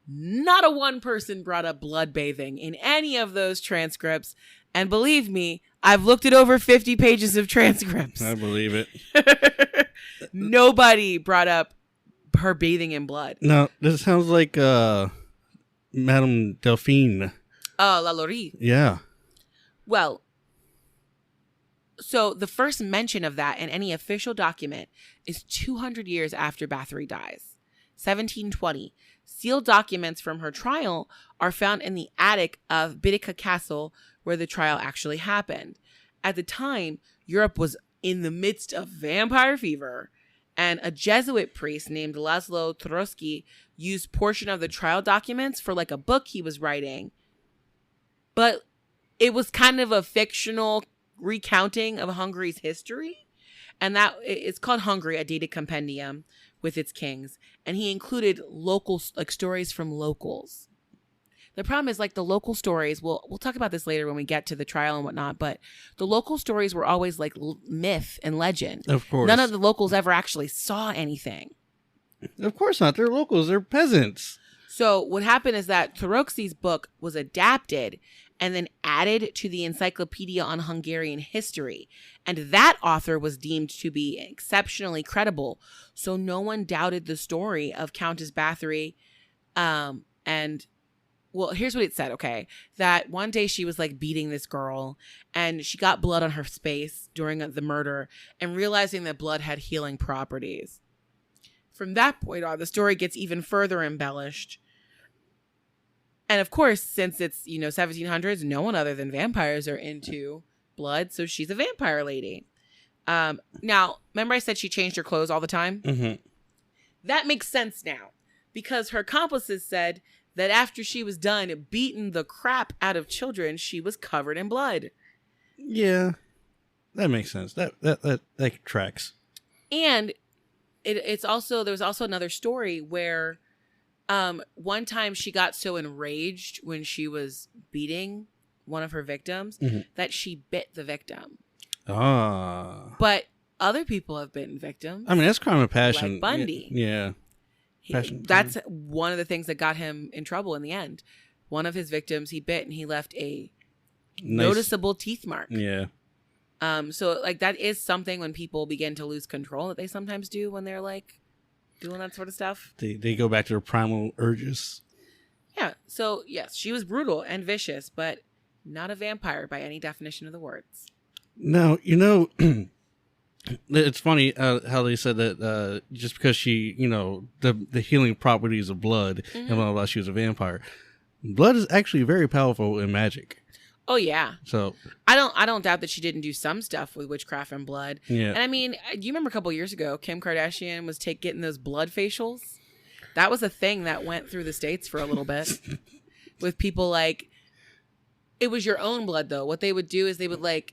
Not a one person brought up blood bathing in any of those transcripts. And believe me, I've looked at over 50 pages of transcripts. I believe it. Nobody brought up her bathing in blood. No, this sounds like Madame Delphine. Oh, La Laurie. Yeah. Well, so the first mention of that in any official document is 200 years after Bathory dies. 1720. Sealed documents from her trial are found in the attic of Bidecke Castle, where the trial actually happened. At the time, Europe was in the midst of vampire fever, and a Jesuit priest named Laszlo Trotsky used portion of the trial documents for like a book he was writing. But it was kind of a fictional recounting of Hungary's history. And that it's called Hungary, a dated compendium with its kings. And he included local, like stories from locals. The problem is, like, the local stories, we'll talk about this later when we get to the trial and whatnot, but the local stories were always like myth and legend. Of course. None of the locals ever actually saw anything. Of course not. They're locals. They're peasants. So what happened is that Trotsky's book was adapted and then added to the Encyclopedia on Hungarian History. And that author was deemed to be exceptionally credible. So no one doubted the story of Countess Bathory. Well, here's what it said, okay? That one day she was like beating this girl and she got blood on her face during the murder and realizing that blood had healing properties. From that point on, the story gets even further embellished. And of course, since it's, 1700s, no one other than vampires are into blood. So she's a vampire lady. Now, remember I said she changed her clothes all the time? Mm-hmm. That makes sense now because her accomplices said that after she was done beating the crap out of children, she was covered in blood. Yeah, that makes sense. That tracks. And there was also another story where one time she got so enraged when she was beating one of her victims that she bit the victim. Ah. But other people have bitten victims. I mean, that's crime of passion. Like Bundy. Yeah. That's one of the things that got him in trouble in the end. One of his victims he bit and he left a noticeable teeth mark. Yeah. So like that is something when people begin to lose control that they sometimes do when they're like doing that sort of stuff. They go back to their primal urges. Yeah. So yes, she was brutal and vicious, but not a vampire by any definition of the words. Now, it's funny how they said that just because she, the healing properties of blood and blah, blah, blah, she was a vampire. Blood is actually very powerful in magic. Oh yeah. So I don't doubt that she didn't do some stuff with witchcraft and blood. Yeah. And I mean, do you remember a couple years ago, Kim Kardashian was getting those blood facials? That was a thing that went through the States for a little bit with people like, it was your own blood though. What they would do is they would like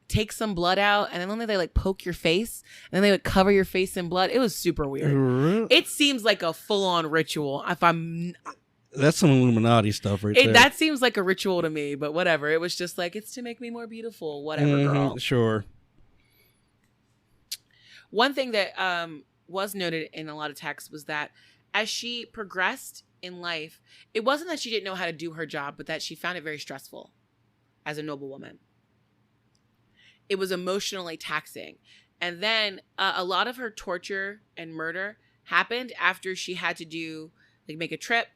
take some blood out and then they like poke your face and then they would cover your face in blood. It was super weird. It seems like a full-on ritual. That's some Illuminati stuff right there. That seems like a ritual to me, but whatever. It was just like, it's to make me more beautiful. Whatever, girl. Sure. One thing that was noted in a lot of texts was that as she progressed in life, it wasn't that she didn't know how to do her job, but that she found it very stressful as a noble woman. It was emotionally taxing. And then a lot of her torture and murder happened after she had to make a trip,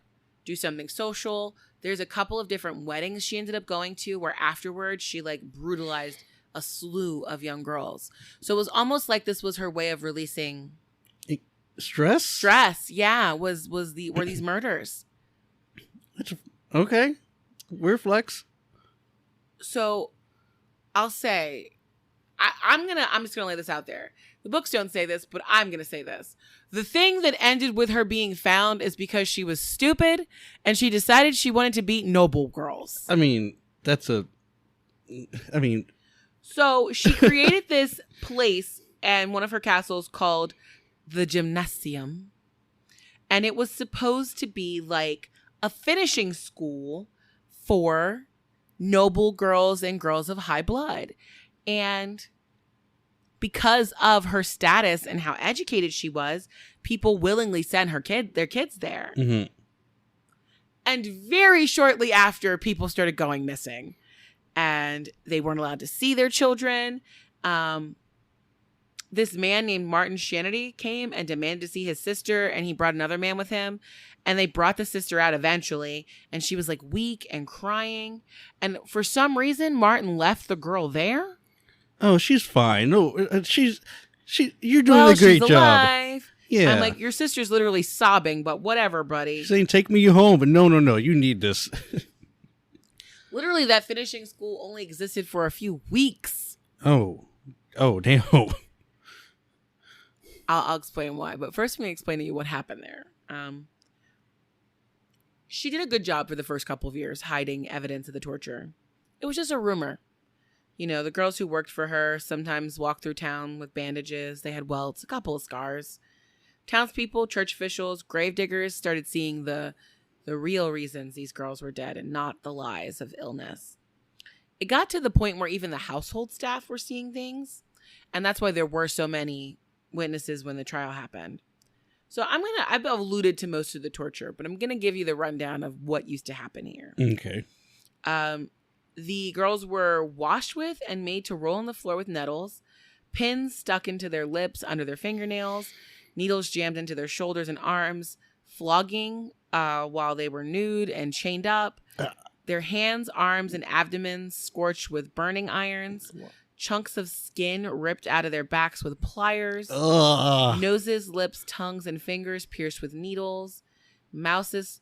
do something social. There's a couple of different weddings she ended up going to where afterwards she like brutalized a slew of young girls. So it was almost like this was her way of releasing stress. Yeah, were these murders. Okay, weird flex. So I'll say, I'm just gonna lay this out there. The books don't say this, but I'm gonna say this. The thing that ended with her being found is because she was stupid and she decided she wanted to beat noble girls. So she created this place and one of her castles called the Gymnasium. And it was supposed to be like a finishing school for noble girls and girls of high blood. And because of her status and how educated she was, people willingly sent their kids there. Mm-hmm. And very shortly after, people started going missing. And they weren't allowed to see their children. This man named Martin Shanity came and demanded to see his sister, and he brought another man with him. And they brought the sister out eventually, and she was like weak and crying. And for some reason, Martin left the girl there. Oh, she's fine. No, you're doing a great she's job. Alive. Yeah. I'm like, your sister's literally sobbing, but whatever, buddy. She's saying, take me home, but no, you need this. Literally, that finishing school only existed for a few weeks. Oh, damn. I'll explain why, but first let me explain to you what happened there. She did a good job for the first couple of years hiding evidence of the torture. It was just a rumor. You know, the girls who worked for her sometimes walked through town with bandages. They had welts, a couple of scars. Townspeople, church officials, gravediggers started seeing the real reasons these girls were dead and not the lies of illness. It got to the point where even the household staff were seeing things. And that's why there were so many witnesses when the trial happened. So I've alluded to most of the torture, but I'm going to give you the rundown of what used to happen here. Okay. The girls were washed with and made to roll on the floor with nettles, pins stuck into their lips, under their fingernails, needles jammed into their shoulders and arms, flogging while they were nude and chained up, their hands, arms, and abdomens scorched with burning irons, chunks of skin ripped out of their backs with pliers, noses, lips, tongues, and fingers pierced with needles, mouths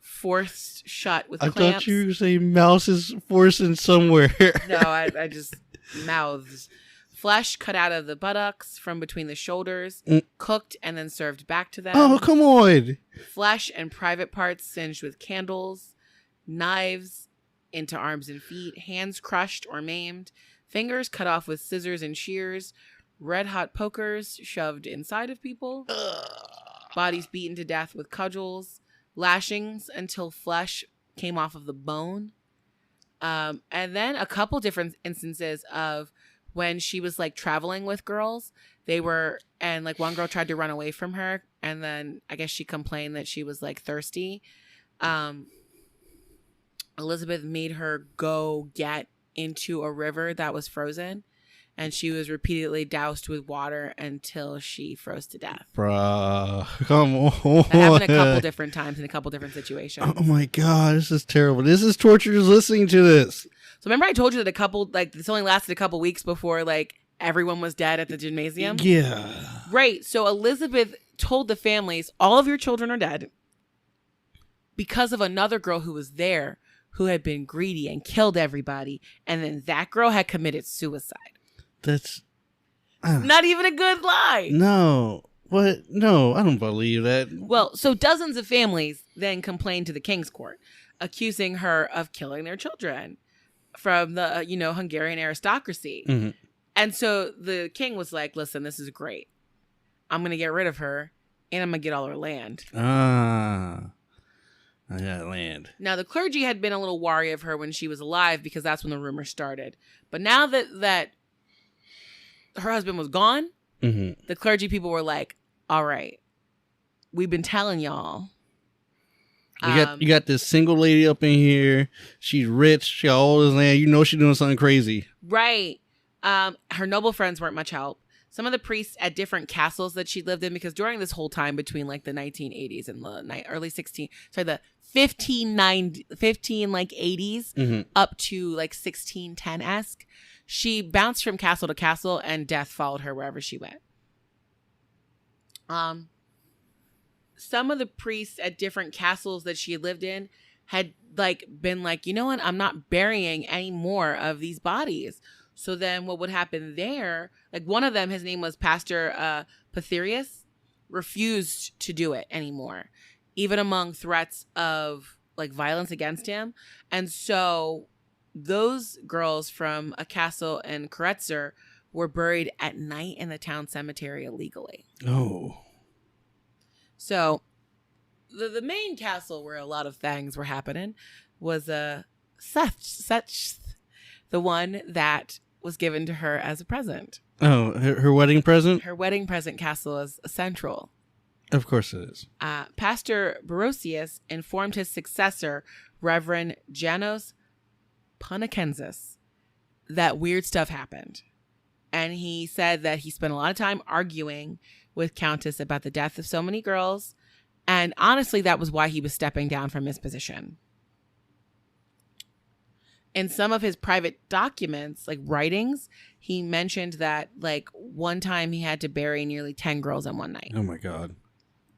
forced shut with clamps. I thought you were saying mouses forcing somewhere. No, I just mouths. Flesh cut out of the buttocks from between the shoulders, cooked and then served back to them. Oh, come on. Flesh and private parts singed with candles, knives into arms and feet, hands crushed or maimed, fingers cut off with scissors and shears, red hot pokers shoved inside of people, bodies beaten to death with cudgels, lashings until flesh came off of the bone. And then a couple different instances of when she was like traveling with girls, and like one girl tried to run away from her. And then I guess she complained that she was like thirsty. Elizabeth made her go get into a river that was frozen. And she was repeatedly doused with water until she froze to death. Bruh, come on. That happened a couple different times in a couple different situations. Oh my God, this is terrible. This is torture just listening to this. So remember I told you that this only lasted a couple weeks before like everyone was dead at the gymnasium? Yeah. Right. So Elizabeth told the families, all of your children are dead because of another girl who was there who had been greedy and killed everybody. And then that girl had committed suicide. That's not even a good lie. No. What? No, I don't believe that. Well, so dozens of families then complained to the King's Court, accusing her of killing their children from the, Hungarian aristocracy. Mm-hmm. And so the king was like, listen, this is great. I'm going to get rid of her and I'm going to get all her land. I got land. Now, the clergy had been a little wary of her when she was alive because that's when the rumor started. But now that her husband was gone, the clergy people were like, all right, we've been telling y'all. You got this single lady up in here. She's rich. She got all this land. You know she's doing something crazy. Right. Her noble friends weren't much help. Some of the priests at different castles that she lived in, because during this whole time between like the 1980s and the early the 15 like 80s up to like 1610-esque. She bounced from castle to castle, and death followed her wherever she went. Some of the priests at different castles that she had lived in had like been like, you know what, I'm not burying any more of these bodies. So then what would happen there, like one of them, his name was Pastor Bathory, refused to do it anymore, even among threats of like violence against him. And so those girls from a castle in Kreutzer were buried at night in the town cemetery illegally. Oh. So the main castle where a lot of things were happening was such the one that was given to her as a present. Oh, her wedding present? Her wedding present castle is central. Of course it is. Pastor Barosius informed his successor, Reverend Janos Panakensis, that weird stuff happened. And he said that he spent a lot of time arguing with Countess about the death of so many girls. And honestly, that was why he was stepping down from his position. In some of his private documents, like writings, he mentioned that like one time he had to bury nearly 10 girls in one night. Oh my God.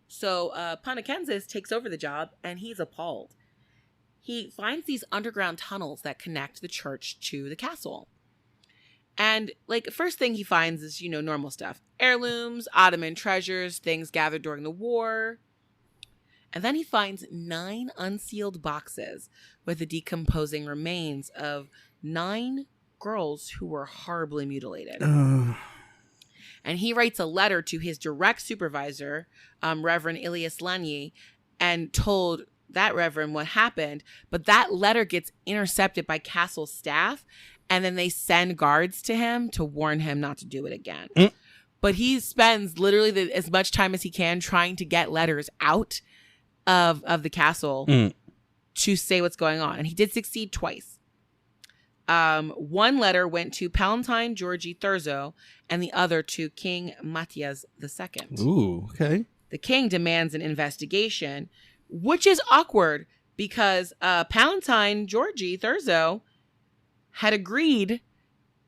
So Panakensis takes over the job, and he's appalled. He finds these underground tunnels that connect the church to the castle. And like first thing he finds is, you know, normal stuff. Heirlooms, Ottoman treasures, things gathered during the war. And then he finds 9 unsealed boxes with the decomposing remains of 9 girls who were horribly mutilated. And he writes a letter to his direct supervisor, Reverend Elias Lanier, and told that reverend what happened. But that letter gets intercepted by castle staff, and then they send guards to him to warn him not to do it again. But he spends literally as much time as he can trying to get letters out of the castle to say what's going on. And he did succeed twice. One letter went to Palatine Georgi Thurzo, and the other to King Matthias II. Ooh, okay. The king demands an investigation, which is awkward because Palatine Georgi Thurzo had agreed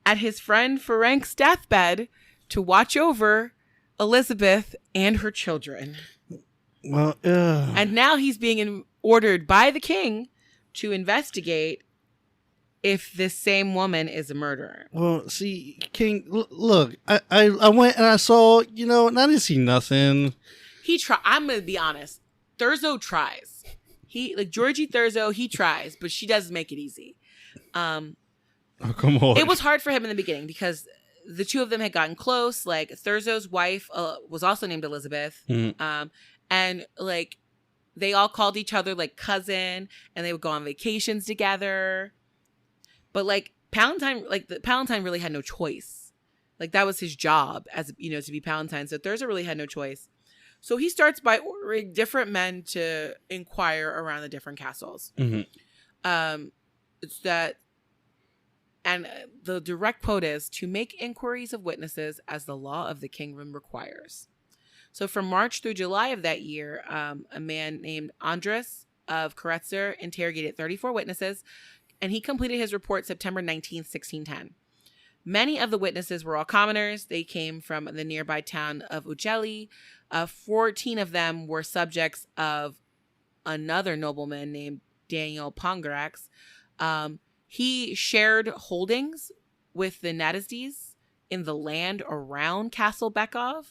at his friend Ferenc's deathbed to watch over Elizabeth and her children. Well, and now he's being ordered by the king to investigate if this same woman is a murderer. Well, see, King, look, I went and I saw, you know, and I didn't see nothing. I'm going to be honest. Thurzo tries. Georgie Thurzo, he tries, but she doesn't make it easy. Oh, come on. It was hard for him in the beginning because the two of them had gotten close. Like, Thurzo's wife was also named Elizabeth. And, like, they all called each other, like, cousin, and they would go on vacations together. But, like, Palatine really had no choice. Like, that was his job, as, you know, to be Palatine. So Thurzo really had no choice. So he starts by ordering different men to inquire around the different castles. It's that, and the direct quote is, to make inquiries of witnesses as the law of the kingdom requires. So from March through July of that year, a man named Andres of Kreutzer interrogated 34 witnesses, and he completed his report September 19th, 1610. Many of the witnesses were all commoners. They came from the nearby town of Ujeli. 14 of them were subjects of another nobleman named Daniel Pongarax. He shared holdings with the Nadezhdes in the land around Castle Bekov.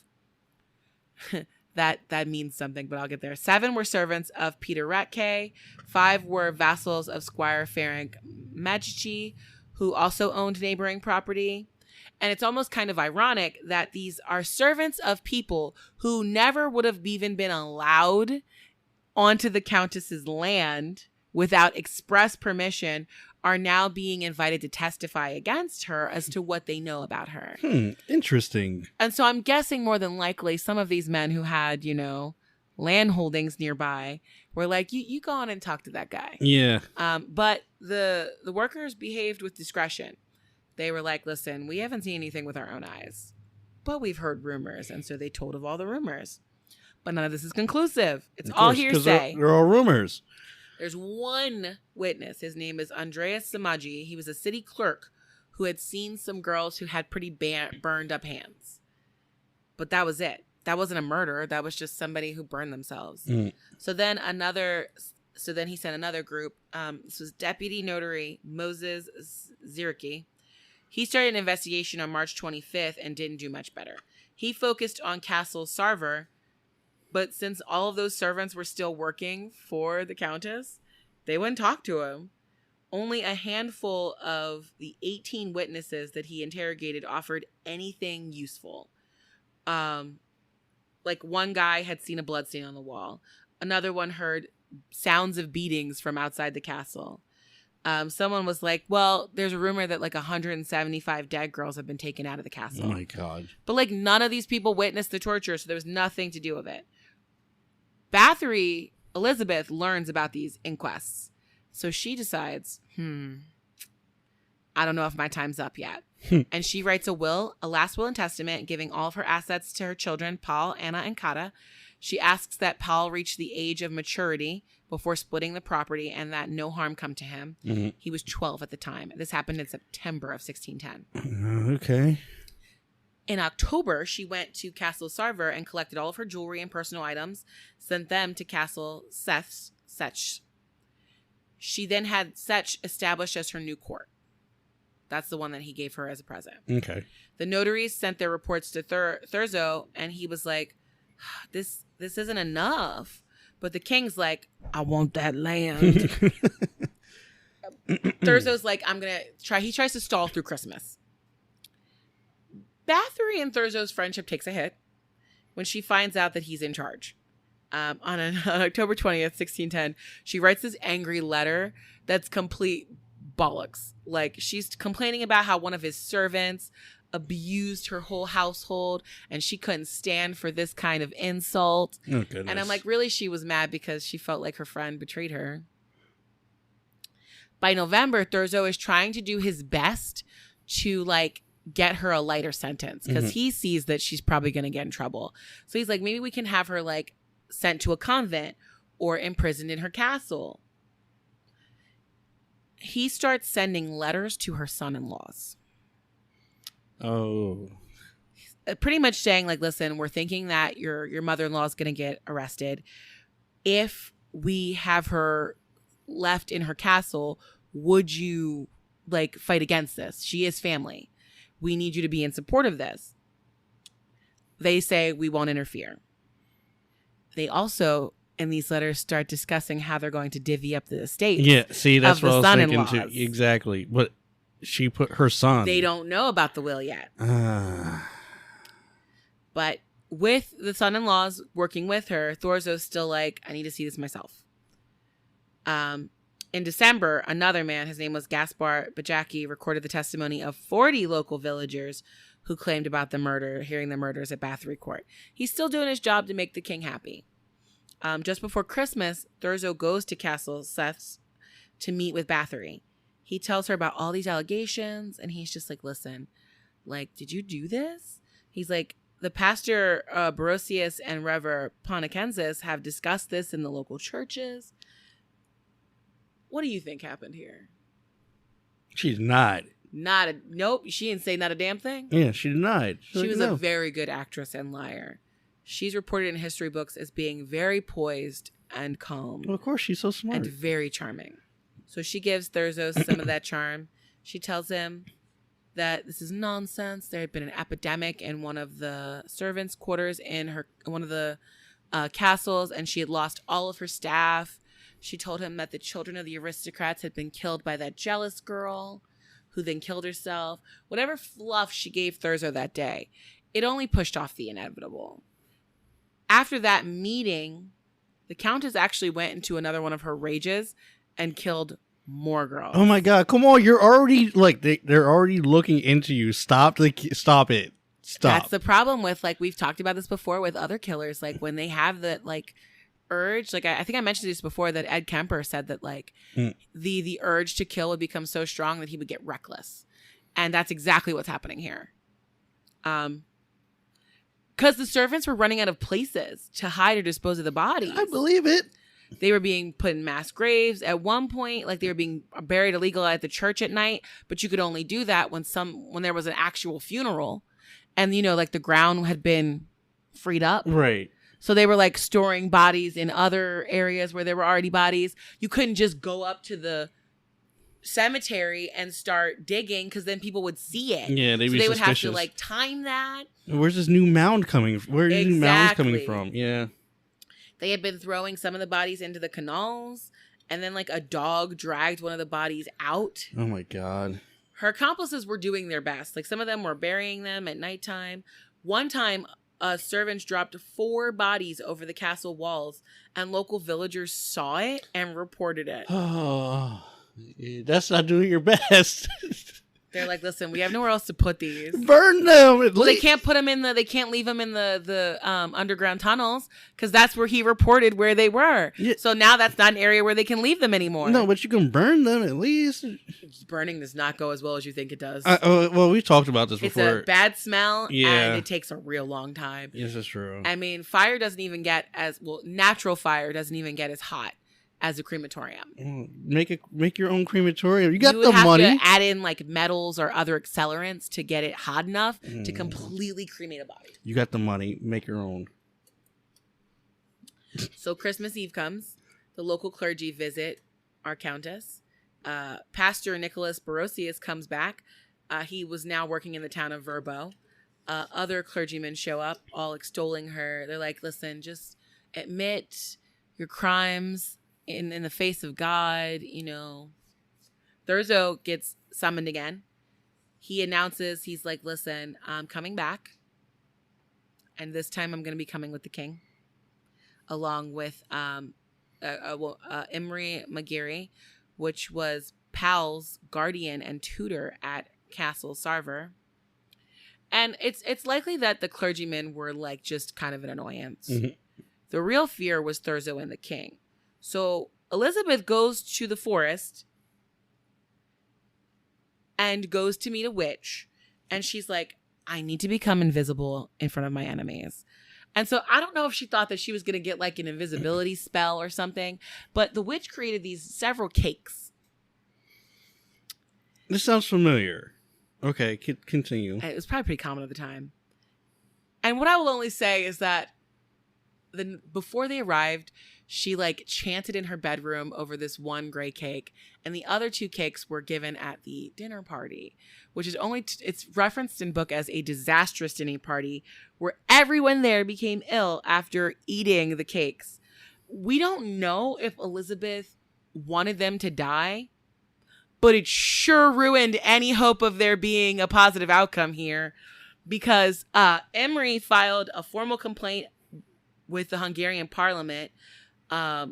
That means something, but I'll get there. 7 were servants of Peter Ratke. 5 were vassals of Squire Ferenc Magici, who also owned neighboring property. And it's almost kind of ironic that these are servants of people who never would have even been allowed onto the Countess's land without express permission are now being invited to testify against her as to what they know about her. Interesting. And so I'm guessing more than likely some of these men who had, you know, land holdings nearby were like, you go on and talk to that guy. Yeah. But the workers behaved with discretion. They were like, listen, we haven't seen anything with our own eyes, but we've heard rumors. And so they told of all the rumors. But none of this is conclusive. It's all hearsay. They're all rumors. There's one witness. His name is Andreas Samaji. He was a city clerk who had seen some girls who had pretty burned up hands. But that was it. That wasn't a murder. That was just somebody who burned themselves. So then he sent another group. This was Deputy Notary Moses Zirki. He started an investigation on March 25th and didn't do much better. He focused on Castle Sarver, but since all of those servants were still working for the Countess, they wouldn't talk to him. Only a handful of the 18 witnesses that he interrogated offered anything useful. Like one guy had seen a bloodstain on the wall. Another one heard sounds of beatings from outside the castle. Someone was like, well, there's a rumor that like 175 dead girls have been taken out of the castle. Oh my God. But like none of these people witnessed the torture, so there was nothing to do with it. Bathory, Elizabeth, learns about these inquests. So she decides, I don't know if my time's up yet. And she writes a last will and testament, giving all of her assets to her children, Paul, Anna, and Kata. She asks that Paul reach the age of maturity before splitting the property and that no harm come to him. Mm-hmm. He was 12 at the time. This happened in September of 1610. Okay. In October, she went to Castle Sarver and collected all of her jewelry and personal items, sent them to Castle Sech. She then had Sech established as her new court. That's the one that he gave her as a present. Okay. The notaries sent their reports to Thurzo, and he was like, this isn't enough. But the king's like, I want that land. Thurzo's like, I'm going to try. He tries to stall through Christmas. Bathory and Thurzo's friendship takes a hit when she finds out that he's in charge. On October 20th, 1610, she writes this angry letter that's complete bollocks. Like, she's complaining about how one of his servants abused her whole household and she couldn't stand for this kind of insult. Oh, goodness. And I'm like, really? She was mad because she felt like her friend betrayed her. By November, Thurzo is trying to do his best to like get her a lighter sentence because he sees that she's probably going to get in trouble. So he's like, maybe we can have her like sent to a convent or imprisoned in her castle. He starts sending letters to her son-in-laws. Oh. Pretty much saying like, listen, we're thinking that your mother-in-law is going to get arrested. If we have her left in her castle, would you like fight against this? She is family. We need you to be in support of this. They say we won't interfere. They also, in these letters, start discussing how they're going to divvy up the estate. Yeah, see, that's what I was thinking too. Exactly. But she put her son. They don't know about the will yet. But with the son-in-laws working with her, Thurzo's still like, I need to see this myself. In December, another man, his name was Gaspar Bajaki, recorded the testimony of 40 local villagers who claimed about the murder, hearing the murders at Bathory Court. He's still doing his job to make the king happy. Just before Christmas, Thurzo goes to Castle Seth's to meet with Bathory. He tells her about all these allegations, and he's just like, listen, like, did you do this? He's like, the pastor Barosius and Rever Ponakensis have discussed this in the local churches. What do you think happened here? She denied. Nope. She didn't say not a damn thing. Yeah, she denied. She was a very good actress and liar. She's reported in history books as being very poised and calm. Well, of course, she's so smart. And very charming. So she gives Thurzo some of that charm. She tells him that this is nonsense. There had been an epidemic in one of the servants' quarters in one of the castles, and she had lost all of her staff. She told him that the children of the aristocrats had been killed by that jealous girl who then killed herself. Whatever fluff she gave Thurzo that day, it only pushed off the inevitable. After that meeting, the Countess actually went into another one of her rages and killed more girls. Oh my God. Come on. You're already like, they're already looking into you. Stop it. Stop. That's the problem with, like, we've talked about this before with other killers. Like when they have the like urge, like I think I mentioned this before, that Ed Kemper said that like the urge to kill would become so strong that he would get reckless. And that's exactly what's happening here. Because the servants were running out of places to hide or dispose of the bodies. I believe it. They were being put in mass graves. At one point, like, they were being buried illegal at the church at night, but you could only do that when there was an actual funeral, and like the ground had been freed up. Right. So they were like storing bodies in other areas where there were already bodies. You couldn't just go up to the cemetery and start digging, because then people would see it. Yeah, they would have to like time that. Where's this new mound coming from? Where are these new mounds coming from? Yeah. They had been throwing some of the bodies into the canals, and then like a dog dragged one of the bodies out. Oh my God. Her accomplices were doing their best. Like, some of them were burying them at nighttime. One time, servants dropped 4 bodies over the castle walls, and local villagers saw it and reported it. Oh, that's not doing your best. They're like, listen, we have nowhere else to put these. Burn them. Well, they can't put them in they can't leave them in the underground tunnels, because that's where he reported where they were. Yeah. So now that's not an area where they can leave them anymore. No, but you can burn them at least. Burning does not go as well as you think it does. Well, we talked about this before. It's a bad smell, yeah, and it takes a real long time. Yes, that's true. I mean, fire doesn't even get natural fire doesn't even get as hot as a crematorium. Make your own crematorium. You got the money. You money. have to add in like metals or other accelerants to get it hot enough to completely cremate a body. You got the money. Make your own. So Christmas Eve comes. The local clergy visit our countess. Pastor Nicholas Barosius comes back. He was now working in the town of Verbo. Other clergymen show up, all extolling her. They're like, listen, just admit your crimes in the face of God, Thurzo gets summoned again. He announces, he's like, listen, I'm coming back. And this time I'm going to be coming with the king, along with Imri Magiri, which was Pal's guardian and tutor at Castle Sarver. And it's likely that the clergymen were like just kind of an annoyance. Mm-hmm. The real fear was Thurzo and the king. So Elizabeth goes to the forest and goes to meet a witch. And she's like, I need to become invisible in front of my enemies. And so I don't know if she thought that she was going to get like an invisibility spell or something. But the witch created these several cakes. This sounds familiar. Okay, continue. It was probably pretty common at the time. And what I will only say is that before they arrived, she like chanted in her bedroom over this one gray cake, and the other 2 cakes were given at the dinner party, which is it's referenced in book as a disastrous dinner party where everyone there became ill after eating the cakes. We don't know if Elizabeth wanted them to die, but it sure ruined any hope of there being a positive outcome here, because Emery filed a formal complaint with the Hungarian parliament,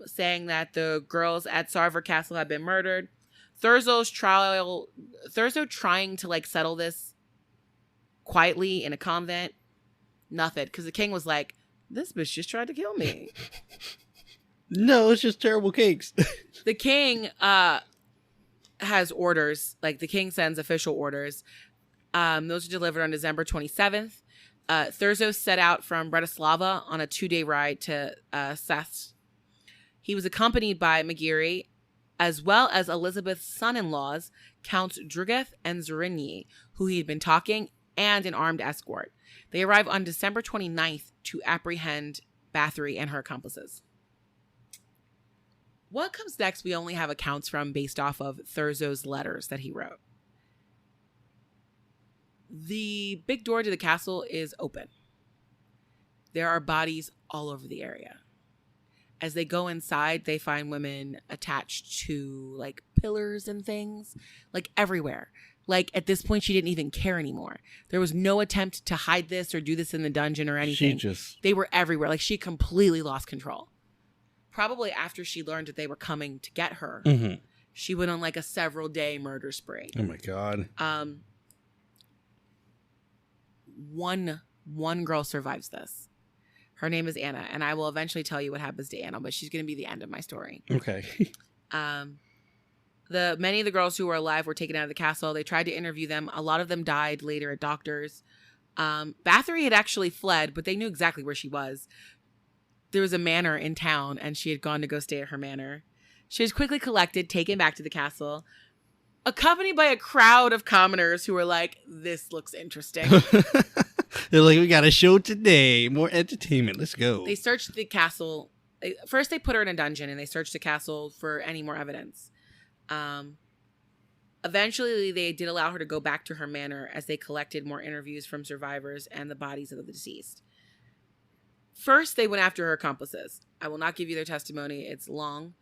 saying that the girls at Sarver Castle had been murdered. Thurzo trying to like settle this quietly in a convent. Nothing, because the king was like, this bitch just tried to kill me. No, it's just terrible cakes. The king has orders, like the king sends official orders. Those are delivered on December 27th. Thurzo set out from Bratislava on a 2-day ride to Sas. He was accompanied by Magiri, as well as Elizabeth's son-in-laws, Counts Drugeth and Zorigny, who he had been talking, and an armed escort. They arrive on December 29th to apprehend Bathory and her accomplices. What comes next, we only have accounts from based off of Thurzo's letters that he wrote. The big door to the castle is open. There are bodies all over the area. As they go inside, they find women attached to like pillars and things, like everywhere. Like at this point, she didn't even care anymore. There was no attempt to hide this or do this in the dungeon or anything. They were everywhere. Like she completely lost control. Probably after she learned that they were coming to get her, she went on like a several-day murder spree. Oh my God. One girl survives this. Her name is Anna, and I will eventually tell you what happens to Anna, but she's going to be the end of my story. Okay. Many of the girls who were alive were taken out of the castle. They tried to interview them. A lot of them died later at doctors. Bathory had actually fled, but they knew exactly where she was. there was a manor in town and she had gone to go stay at her manor. She was quickly collected, taken back to the castle, accompanied by a crowd of commoners who were like, this looks interesting. They're like, we got a show today. More entertainment. Let's go. They searched the castle. First, they put her in a dungeon and they searched the castle for any more evidence. Eventually, they did allow her to go back to her manor as they collected more interviews from survivors and the bodies of the deceased. First, they went after her accomplices. I will not give you their testimony. It's long.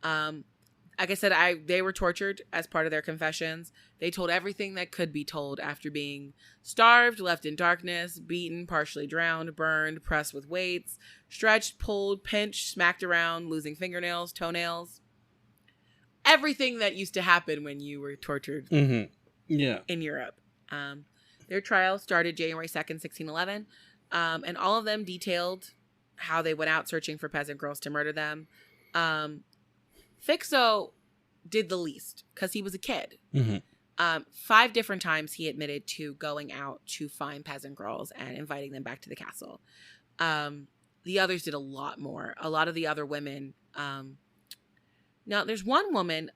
Like I said, they were tortured as part of their confessions. They told everything that could be told after being starved, left in darkness, beaten, partially drowned, burned, pressed with weights, stretched, pulled, pinched, smacked around, losing fingernails, toenails. Everything that used to happen when you were tortured in Europe. Their trial started January 2nd, 1611, and all of them detailed how they went out searching for peasant girls to murder them. Fixo did the least because he was a kid. 5 different times he admitted to going out to find peasant girls and inviting them back to the castle. The others did a lot more. A lot of the other women... now, there's one woman,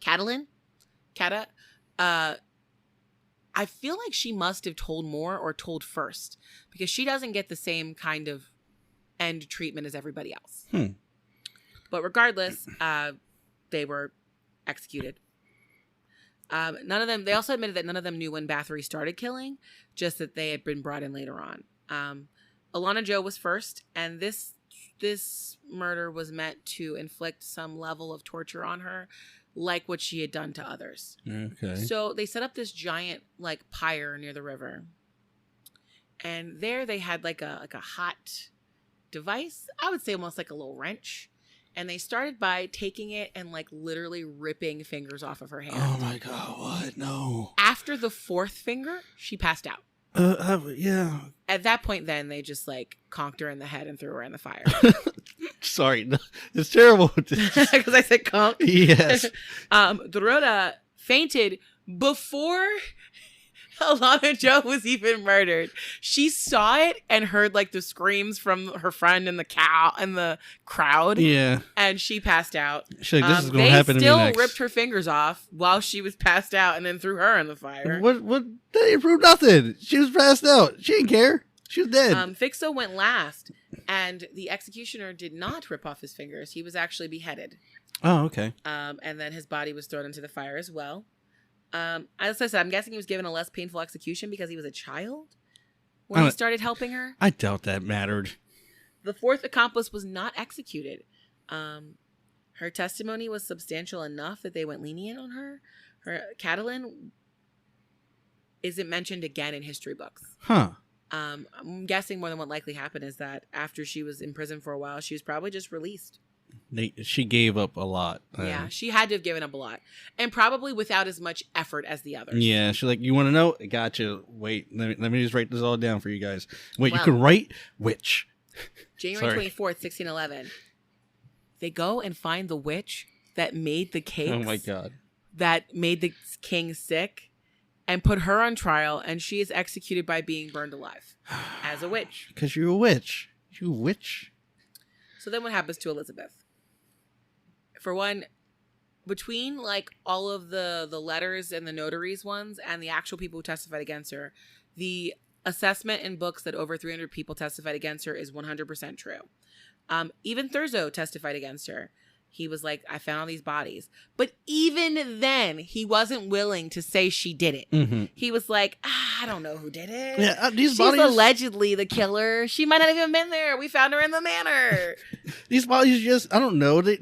Cata. I feel like she must have told more or told first because she doesn't get the same kind of end treatment as everybody else. But regardless, they were executed. None of them. They also admitted that none of them knew when Bathory started killing, just that they had been brought in later on. Alana Jo was first, and this murder was meant to inflict some level of torture on her, like what she had done to others. Okay. So they set up this giant like pyre near the river, and there they had like a hot device. I would say almost like a little wrench. And they started by taking it and like literally ripping fingers off of her hand. Oh my God, what? No. After the 4th finger, she passed out. Yeah. At that point, then they just like conked her in the head and threw her in the fire. Sorry, no, it's terrible. Because I said conk. Yes. Dorota fainted before Alana Jo was even murdered. She saw it and heard like the screams from her friend and the crowd. Yeah. And she passed out. She's like, this is going to happen to me next. They still ripped her fingers off while she was passed out and then threw her in the fire. What? That didn't prove nothing. She was passed out. She didn't care. She was dead. Fixo went last, and the executioner did not rip off his fingers. He was actually beheaded. Oh, okay. And then his body was thrown into the fire as well. As I said, I'm guessing he was given a less painful execution because he was a child when he started helping her. I doubt that mattered. The 4th accomplice was not executed. Her testimony was substantial enough that they went lenient on her. Catalin isn't mentioned again in history books. Huh. I'm guessing more than what likely happened is that after she was in prison for a while, she was probably just released. She gave up a lot. Yeah, she had to have given up a lot. And probably without as much effort as the others. Yeah, she's like, you want to know? I got you. Wait, let me just write this all down for you guys. Wait, you can write witch. January 24th, 1611. They go and find the witch that made the cakes. Oh my God. That made the king sick and put her on trial, and she is executed by being burned alive as a witch. Because you're a witch. You a witch? So then what happens to Elizabeth? For one, between like all of the letters and the notaries ones and the actual people who testified against her, the assessment in books that over 300 people testified against her is 100% true. Even Thurzo testified against her. He was like, I found all these bodies. But even then, he wasn't willing to say she did it. Mm-hmm. He was like, I don't know who did it. Yeah, She's allegedly the killer. She might not have even been there. We found her in the manor. These bodies just, I don't know. They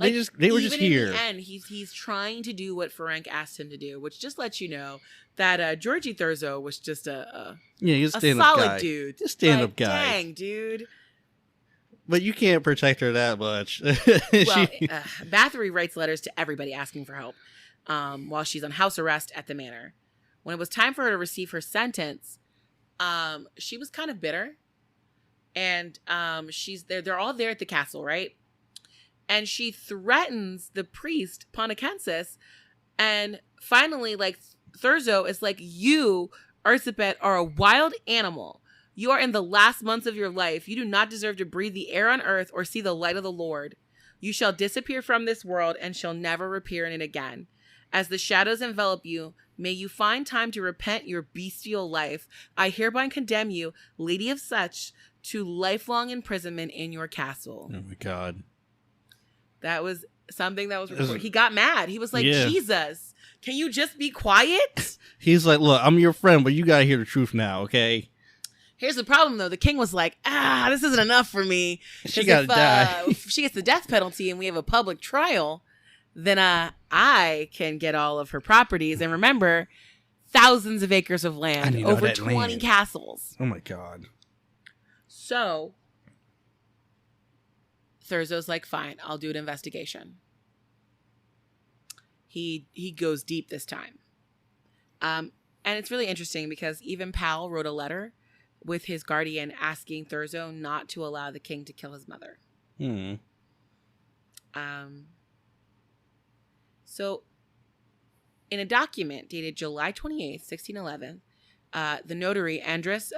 were just here. In the end, he's trying to do what Ferenc asked him to do, which just lets you know that Georgie Thurzo was just he's a solid dude. Just stand-up guy. Dang, dude. But you can't protect her that much. Bathory writes letters to everybody asking for help while she's on house arrest at the manor. When it was time for her to receive her sentence, she was kind of bitter. And she's there. They're all there at the castle, right? And she threatens the priest, Ponacensis. And finally, like, Thurzo is like, you, Erzsébet, are a wild animal. You are in the last months of your life. You do not deserve to breathe the air on earth or see the light of the Lord. You shall disappear from this world and shall never appear in it again. As the shadows envelop you, may you find time to repent your bestial life. I hereby condemn you, lady of such, to lifelong imprisonment in your castle. Oh my God. That was something that was recorded. He got mad. He was like, Jesus, can you just be quiet? He's like, look, I'm your friend, but you got to hear the truth now, okay? Here's the problem, though. The king was like, this isn't enough for me. She got to die. If she gets the death penalty and we have a public trial, then I can get all of her properties. And remember, thousands of acres of land, over 20 castles. Oh, my God. So Thurzo's like, fine, I'll do an investigation. He goes deep this time. And it's really interesting because even Pal wrote a letter with his guardian asking Thurzo not to allow the king to kill his mother. So in a document dated July 28th, 1611, the notary Andres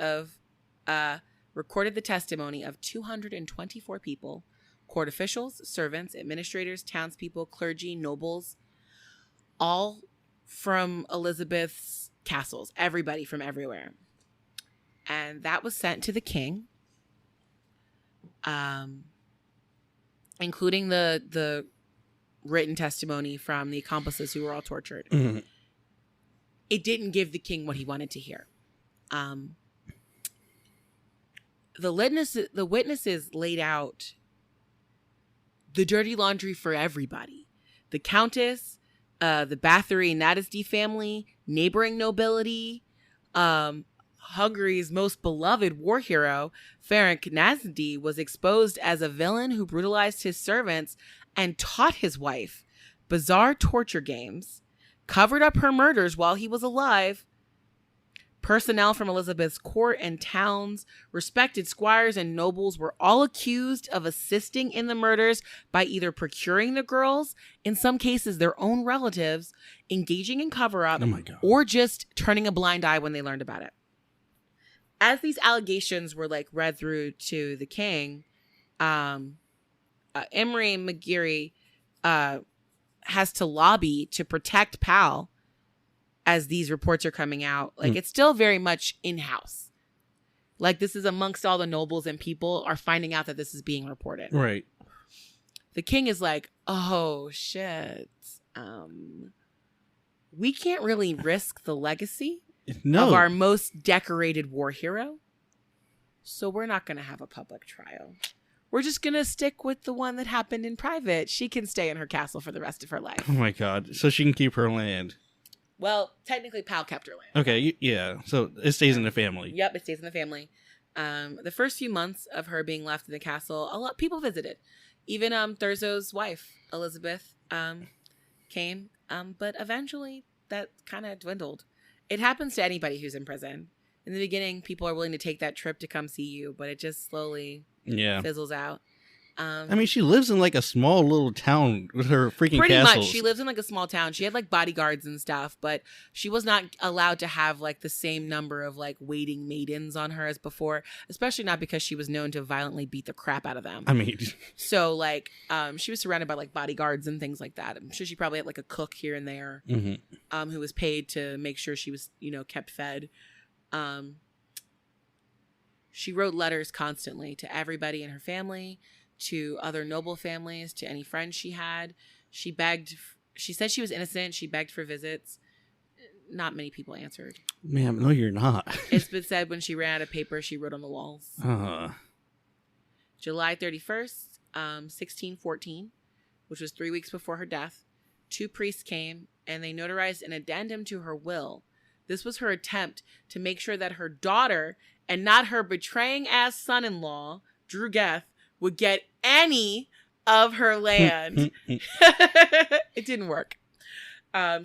recorded the testimony of 224 people, court officials, servants, administrators, townspeople, clergy, nobles, all from Elizabeth's castles, everybody from everywhere. And that was sent to the king, including the written testimony from the accomplices who were all tortured. Mm-hmm. It didn't give the king what he wanted to hear. The witnesses laid out the dirty laundry for everybody. The countess, the Bathory and Nadesdi family, neighboring nobility, Hungary's most beloved war hero, Ferenc Nasdi, was exposed as a villain who brutalized his servants and taught his wife bizarre torture games, covered up her murders while he was alive. Personnel from Elizabeth's court and towns, respected squires and nobles were all accused of assisting in the murders by either procuring the girls, in some cases their own relatives, engaging in cover-up, or just turning a blind eye when they learned about it. As these allegations were read through to the king, Emery McGeary has to lobby to protect Pal as these reports are coming out. It's still very much in-house. This is amongst all the nobles and people are finding out that this is being reported. Right. The king is like, oh, shit. We can't really risk the legacy of our most decorated war hero. So we're not going to have a public trial. We're just going to stick with the one that happened in private. She can stay in her castle for the rest of her life. Oh, my God. So she can keep her land. Well, technically, Pal kept her land. Okay, yeah. So it stays in the family. Yep, it stays in the family. The first few months of her being left in the castle, a lot of people visited. Even Thurzo's wife, Elizabeth, came. But eventually, that kind of dwindled. It happens to anybody who's in prison. In the beginning, people are willing to take that trip to come see you, but it just slowly fizzles out. I mean, she lives in a small little town with her freaking pretty castles. Much. She lives in a small town. She had bodyguards and stuff, but she was not allowed to have the same number of waiting maidens on her as before, especially not because she was known to violently beat the crap out of them. I mean, so she was surrounded by bodyguards and things like that. I'm sure she probably had a cook here and there, who was paid to make sure she was, kept fed. She wrote letters constantly to everybody in her family, to other noble families, to any friends she had. She said she was innocent. She begged for visits. Not many people answered. Ma'am, no, you're not. It's been said when she ran out of paper, she wrote on the walls. July 31st, 1614, which was 3 weeks before her death, 2 priests came and they notarized an addendum to her will. This was her attempt to make sure that her daughter and not her betraying ass son-in-law, Drew Geth, would get any of her land. It didn't work.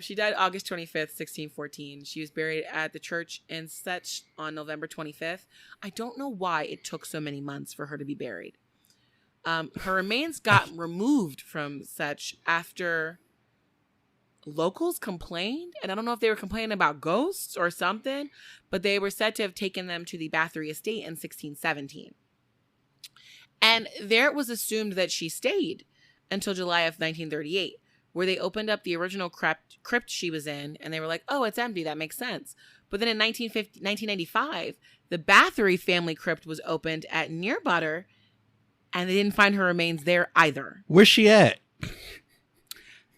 She died August 25th, 1614. She was buried at the church in Sech on November 25th. I don't know why it took so many months for her to be buried. Her remains got removed from Sech after locals complained, and I don't know if they were complaining about ghosts or something, but they were said to have taken them to the Bathory estate in 1617. And there it was assumed that she stayed until July of 1938, where they opened up the original crypt she was in, and they were like, oh, it's empty. That makes sense. But then in 1995, the Bathory family crypt was opened at Nearbutter, and they didn't find her remains there either. Where's she at?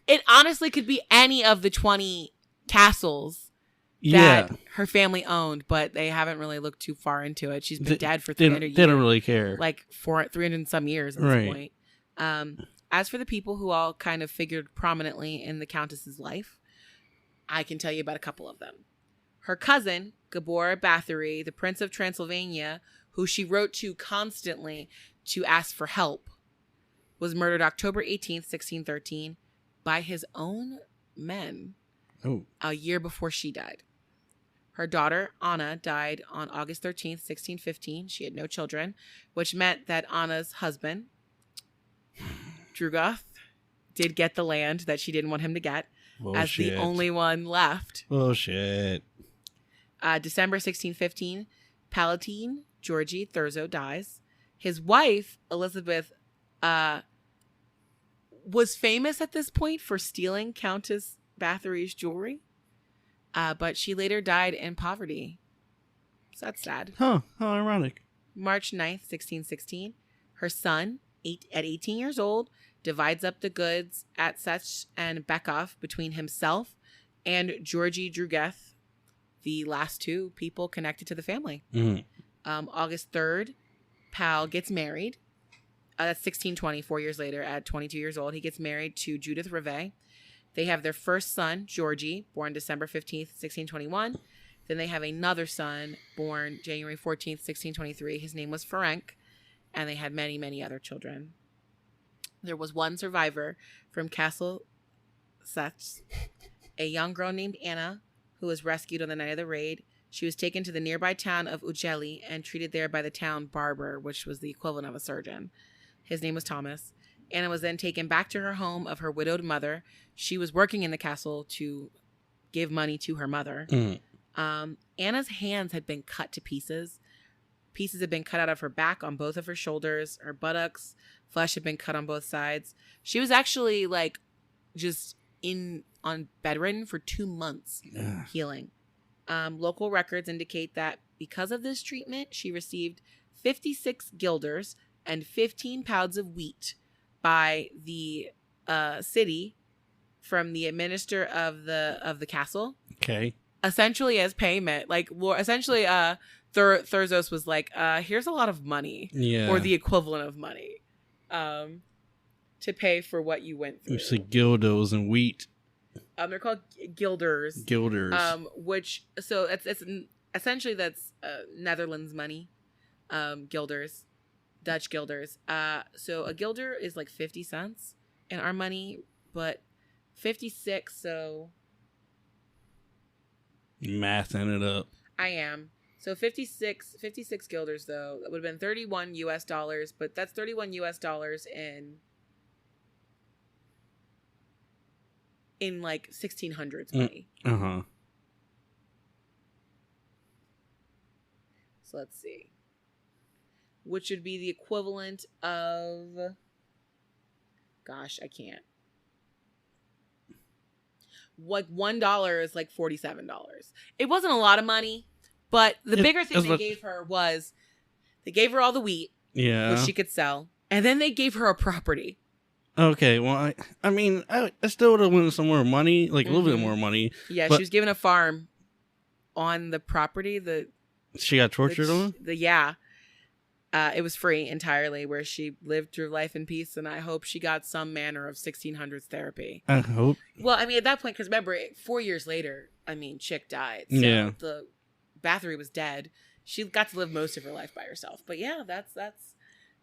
It honestly could be any of the 20 castles that her family owned, but they haven't really looked too far into it. She's been dead for 300 years. They don't really care. Like 300 and some years at this point. As for the people who all kind of figured prominently in the Countess's life, I can tell you about a couple of them. Her cousin, Gabor Bathory, the Prince of Transylvania, who she wrote to constantly to ask for help, was murdered October 18th, 1613, by his own men a year before she died. Her daughter, Anna, died on August 13th, 1615. She had no children, which meant that Anna's husband, Drugoth, did get the land that she didn't want him to get. Bullshit. As the only one left. Bullshit. December 1615, Palatine Georgi Thurzo dies. His wife, Elizabeth, was famous at this point for stealing Countess Bathory's jewelry, but she later died in poverty. So that's sad. Huh, how ironic. March 9th, 1616, her son, at 18 years old, divides up the goods at Sech and Bekoff between himself and Georgi Drugeth, the last two people connected to the family. August 3rd, Pal gets married. That's 1620, 4 years later, at 22 years old. He gets married to Judith Rivet. They have their first son, Georgi, born December 15th, 1621. Then they have another son, born January 14th, 1623. His name was Ferenc, and they had many, many other children. There was one survivor from Castle Seth, a young girl named Anna, who was rescued on the night of the raid. She was taken to the nearby town of Ujeli and treated there by the town barber, which was the equivalent of a surgeon. His name was Thomas. Anna was then taken back to her home of her widowed mother. She was working in the castle to give money to her mother. Anna's hands had been cut to pieces. Pieces had been cut out of her back on both of her shoulders, her buttocks. Flesh had been cut on both sides. She was actually just on bedridden for 2 months healing. Local records indicate that because of this treatment, she received 56 guilders and 15 pounds of wheat by the city from the administrator of the castle. Okay. Essentially as payment. Essentially Thurzos was like, here's a lot of money. Yeah. Or the equivalent of money. To pay for what you went through. It's like gildos and wheat. They're called guilders. Which it's essentially that's Netherlands money. Guilders. Dutch guilders. So a guilder is like 50 cents in our money, but 56, so mathing it up. I am. So 56 guilders though. That would have been $31 US, but that's $31 US in like 1600s money. So let's see. Which would be the equivalent of, gosh, I can't. Like $1 is like $47. It wasn't a lot of money, but the bigger thing they gave her was they gave her all the wheat, which she could sell, and then they gave her a property. Okay, well, I mean, I still would have wanted some more money, like a little bit more money. Yeah, she was given a farm on the property. She got tortured on? It was free entirely, where she lived her life in peace, and I hope she got some manner of 1600s therapy. I hope. Well, I mean, at that point, because remember, 4 years later, chick died. So the Bathory was dead. She got to live most of her life by herself. But yeah, that's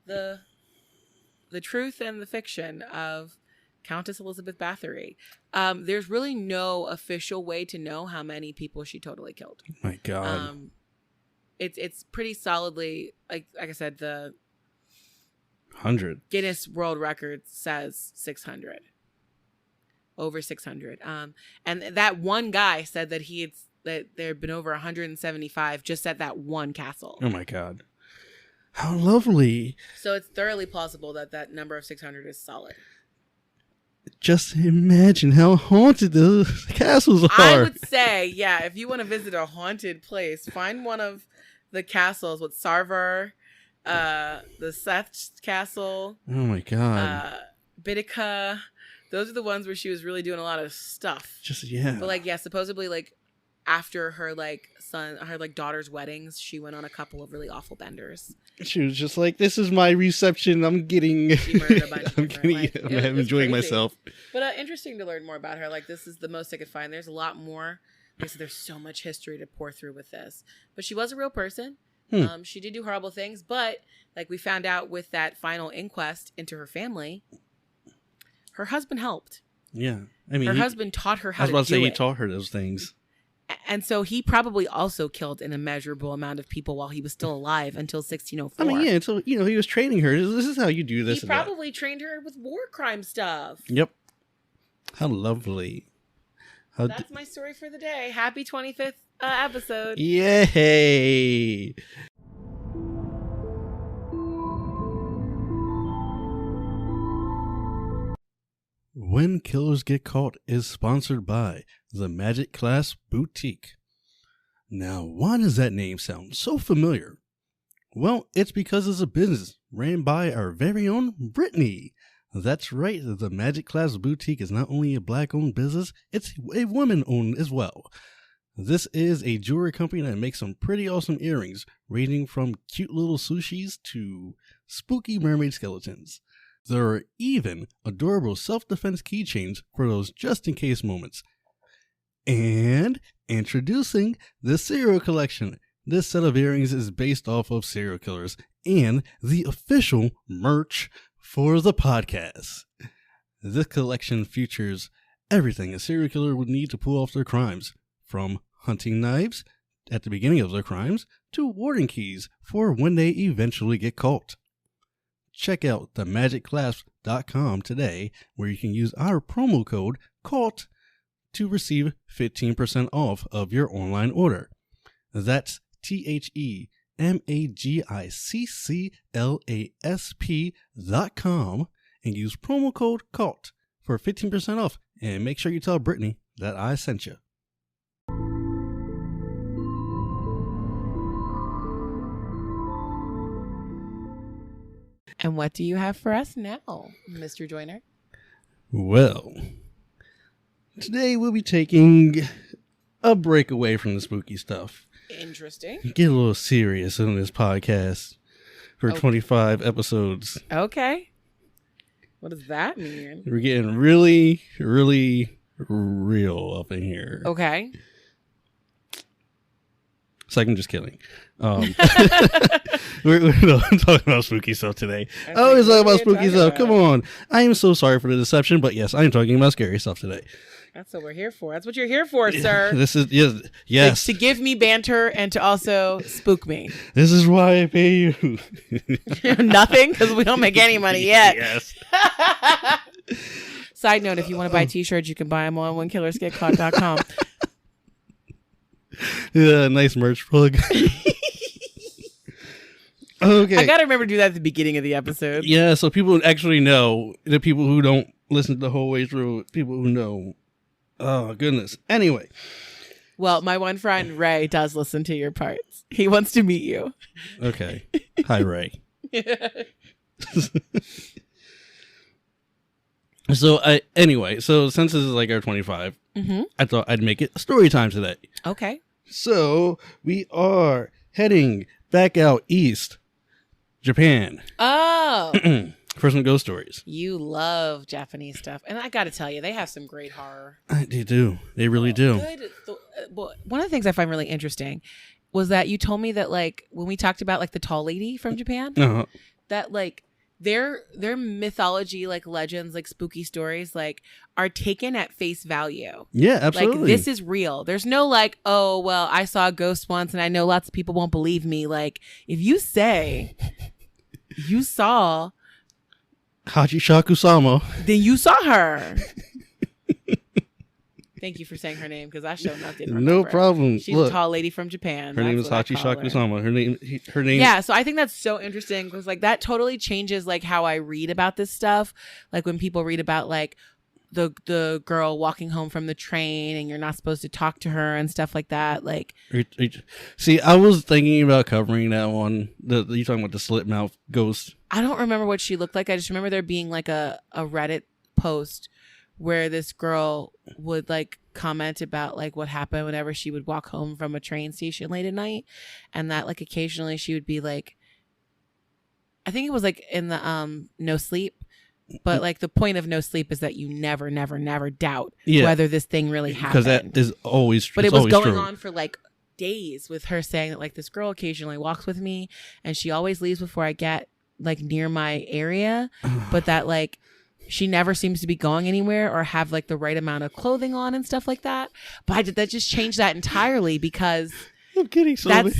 the truth and the fiction of Countess Elizabeth Bathory. There's really no official way to know how many people she totally killed. Oh my God. It's pretty solidly, like I said, the 100 Guinness World Records says 600. over 600. And that one guy said that that there had been over 175 just at that one castle. Oh my God. How lovely. So it's thoroughly plausible that that number of 600 is solid. Just imagine how haunted the castles are. I would say, yeah, if you want to visit a haunted place, find one of the castles with Sarvar, the Seth Castle. Oh my God. Bideka. Those are the ones where she was really doing a lot of stuff. But like, yeah, supposedly like after her like daughter's weddings, she went on a couple of really awful benders. She was just like, this is my reception. I'm getting, she murdered a bunch of I'm enjoying myself. But interesting to learn more about her. Like, this is the most I could find. There's a lot more. Like, so there's so much history to pour through with this. But she was a real person. She did do horrible things, but like we found out with that final inquest into her family, her husband helped. Yeah. I mean, her husband taught her how to do it. I was about to say he taught her those things. And so he probably also killed an immeasurable amount of people while he was still alive until 1604. I mean, yeah, until, he was training her. This is how you do this. He probably trained her with war crime stuff. Yep. How lovely. That's my story for the day. Happy 25th episode. Yay. When Killers Get Caught is sponsored by the Magic Class Boutique. Now, why does that name sound so familiar? Well, it's because it's a business ran by our very own Brittany. That's right, the Magic Class Boutique is not only a black-owned business, it's a woman-owned as well. This is a jewelry company that makes some pretty awesome earrings, ranging from cute little sushis to spooky mermaid skeletons. There are even adorable self-defense keychains for those just-in-case moments. And introducing the Serial Collection. This set of earrings is based off of serial killers and the official merch for the podcast. This collection features everything a serial killer would need to pull off their crimes, from hunting knives at the beginning of their crimes to warden keys for when they eventually get caught. Check out themagicclasp.com today, where you can use our promo code CAUGHT to receive 15% off of your online order. That's THEMAGICCLASP.com and use promo code CAUGHT for 15% off. And make sure you tell Brittany that I sent you. And what do you have for us now, Mr. Joyner? Well, today we'll be taking a break away from the spooky stuff. Interesting. Get a little serious on this podcast for 25 episodes. Okay. What does that mean? We're getting really, really real up in here. Okay. So I'm just kidding. We're talking about spooky stuff today. I always talk about spooky stuff. Come on. I am so sorry for the deception, but yes, I am talking about scary stuff today. That's what we're here for. That's what you're here for, sir. This is yes. To give me banter and to also spook me. This is why I pay you. Nothing, because we don't make any money yet. Yes. Side note, if you want to buy t-shirts, you can buy them on whenkillersgetcaught.com. Yeah, nice merch plug. Okay. I gotta remember to do that at the beginning of the episode. Yeah, so people actually know. The people who don't listen the whole way through, people who know. Oh, goodness. Anyway. Well, my one friend, Ray, does listen to your parts. He wants to meet you. Okay. Hi, Ray. So since this is like our 25, I thought I'd make it a story time today. Okay. So we are heading back out east, Japan. Oh. For some ghost stories. You love Japanese stuff. And I got to tell you, they have some great horror. They do. They really do. Well, one of the things I find really interesting was that you told me that, like, when we talked about, like, the tall lady from Japan, that, like, their mythology, like, legends, like, spooky stories, like, are taken at face value. Yeah, absolutely. Like, this is real. There's no, like, oh, well, I saw a ghost once and I know lots of people won't believe me. Like, if you say you saw Haji Shakusama, then you saw her. Thank you for saying her name because I sure enough didn't remember. No problem. She's a tall lady from Japan. Her name is Hachi Shakusama. Her name. Yeah, so I think that's so interesting because like that totally changes like how I read about this stuff. Like when people read about like the girl walking home from the train and you're not supposed to talk to her and stuff like that. Like, see, I was thinking about covering that one. You talking about the slit mouth ghost? I don't remember what she looked like. I just remember there being like a Reddit post where this girl would like comment about like what happened whenever she would walk home from a train station late at night, and that like occasionally she would be like, I think it was like in the no sleep. But like the point of no sleep is that you never doubt whether this thing really happened. Because that is always true. But it was going on for like days with her saying that like this girl occasionally walks with me and she always leaves before I get like near my area. But that like she never seems to be going anywhere or have like the right amount of clothing on and stuff like that. But that just changed that entirely because I'm kidding, that's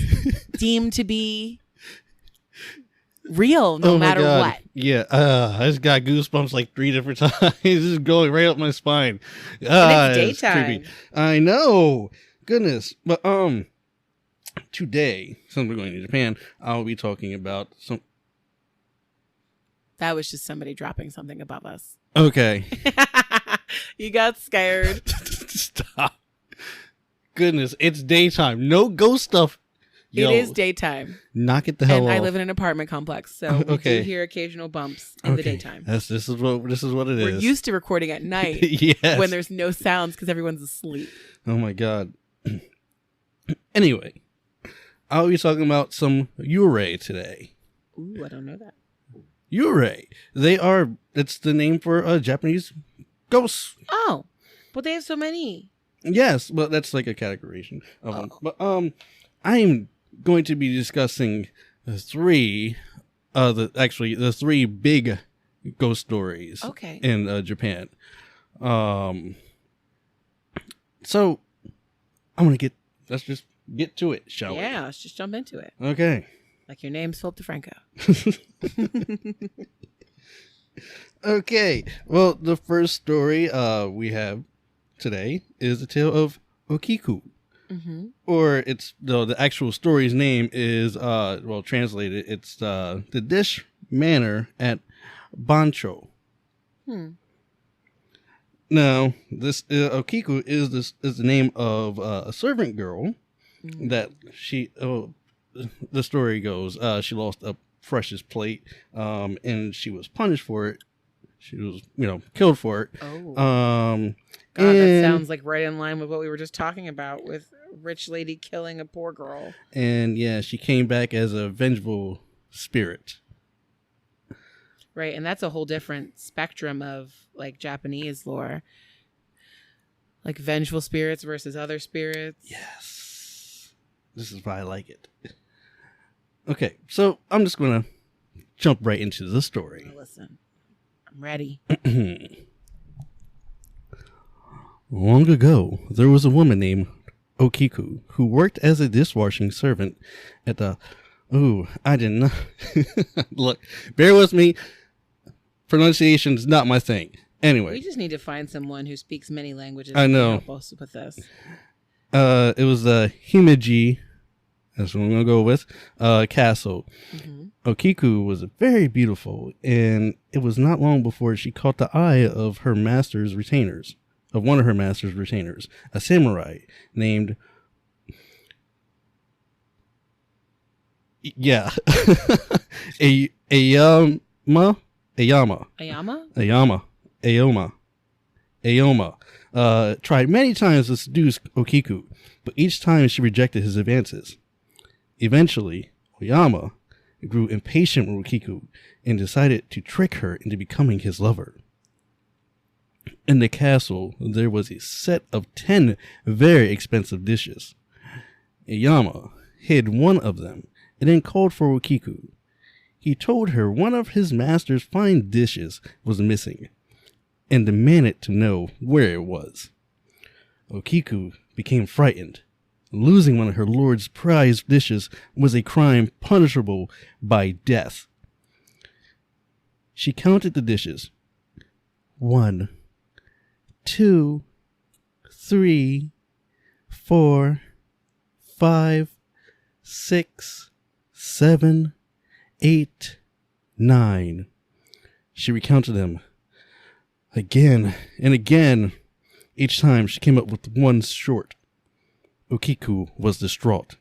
deemed to be real no matter what. Yeah, I just got goosebumps like 3 different times. This is going right up my spine. And it's daytime. Creepy. I know. Goodness. But today, since we're going to Japan, I'll be talking about some. That was just somebody dropping something above us. Okay. You got scared. Stop. Goodness, it's daytime. No ghost stuff. Yo, it is daytime. Knock it the hell off. And I live in an apartment complex, so we do hear occasional bumps in the daytime. This is what it is. We're used to recording at night yes. when there's no sounds because everyone's asleep. Oh my god. Anyway, I'll be talking about some yurei today. Ooh, I don't know that. Yurei. It's the name for Japanese ghosts. Oh, but they have so many. Yes, well, that's like a categorization of them. But I'm going to be discussing the three big ghost stories in Japan. So let's just get to it, shall we? Yeah, let's just jump into it. Okay. Like your name's Philip DeFranco. Okay. Well, the first story we have today is the tale of Okiku. Mm-hmm. Or it's the actual story's name is translated. It's the Dish Manor at Bancho. Now, this Okiku is the name of a servant girl that she. The story goes, she lost a precious plate, and she was punished for it. She was, killed for it. Oh. God, that sounds like right in line with what we were just talking about with rich lady killing a poor girl. And yeah, she came back as a vengeful spirit. Right, and that's a whole different spectrum of like Japanese lore. Like vengeful spirits versus other spirits. Yes. This is why I like it. Okay, so I'm just going to jump right into the story. Listen, I'm ready. Long ago, there was a woman named Okiku who worked as a dishwashing servant at the... Ooh, I did not... Look, bear with me. Pronunciation's not my thing. Anyway. We just need to find someone who speaks many languages. I know. Help us with this. It was the Himeji, that's what I'm going to go with, castle. Mm-hmm. Okiku was very beautiful, and it was not long before she caught the eye of her master's retainers. Of one of her master's retainers, a samurai named Ayoma tried many times to seduce Okiku, but each time she rejected his advances. Eventually, Oyama grew impatient with Okiku and decided to trick her into becoming his lover. In the castle, there was a set of 10 very expensive dishes. Oyama hid one of them and then called for Okiku. He told her one of his master's fine dishes was missing and demanded to know where it was. Okiku became frightened. Losing one of her lord's prized dishes was a crime punishable by death. She counted the dishes. 1, 2, 3, 4, 5, 6, 7, 8, 9. She recounted them again and again. Each time she came up with one short. Okiku was distraught.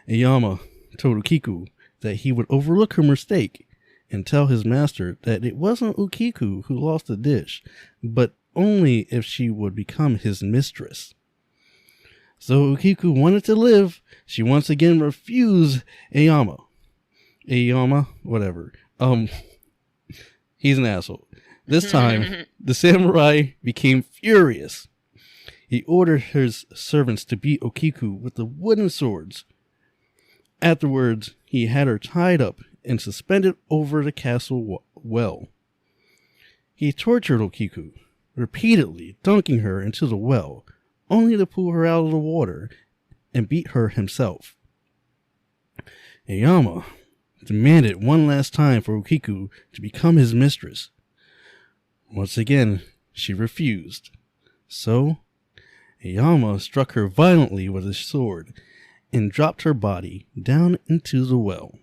Aoyama told Okiku that he would overlook her mistake and tell his master that it wasn't Okiku who lost the dish, but only if she would become his mistress. So Okiku wanted to live. She once again refused Aoyama. Whatever. He's an asshole. This time, the samurai became furious. He ordered his servants to beat Okiku with the wooden swords. Afterwards, he had her tied up and suspended over the castle well. He tortured Okiku, repeatedly dunking her into the well, only to pull her out of the water and beat her himself. Aoyama demanded one last time for Okiku to become his mistress. Once again, she refused. So, Aoyama struck her violently with his sword and dropped her body down into the well.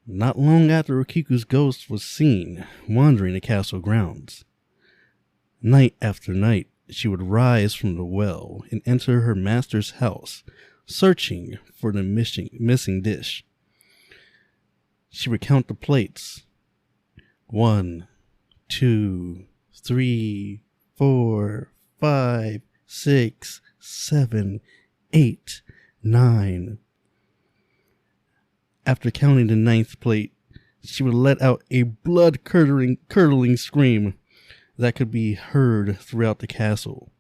Not long after Okiku's ghost was seen wandering the castle grounds. Night after night, she would rise from the well and enter her master's house, searching for the missing dish. She would count the plates. 1, 2, 3, 4, 5, 6, 7, 8, 9. After counting the 9th plate, she would let out a blood-curdling scream that could be heard throughout the castle.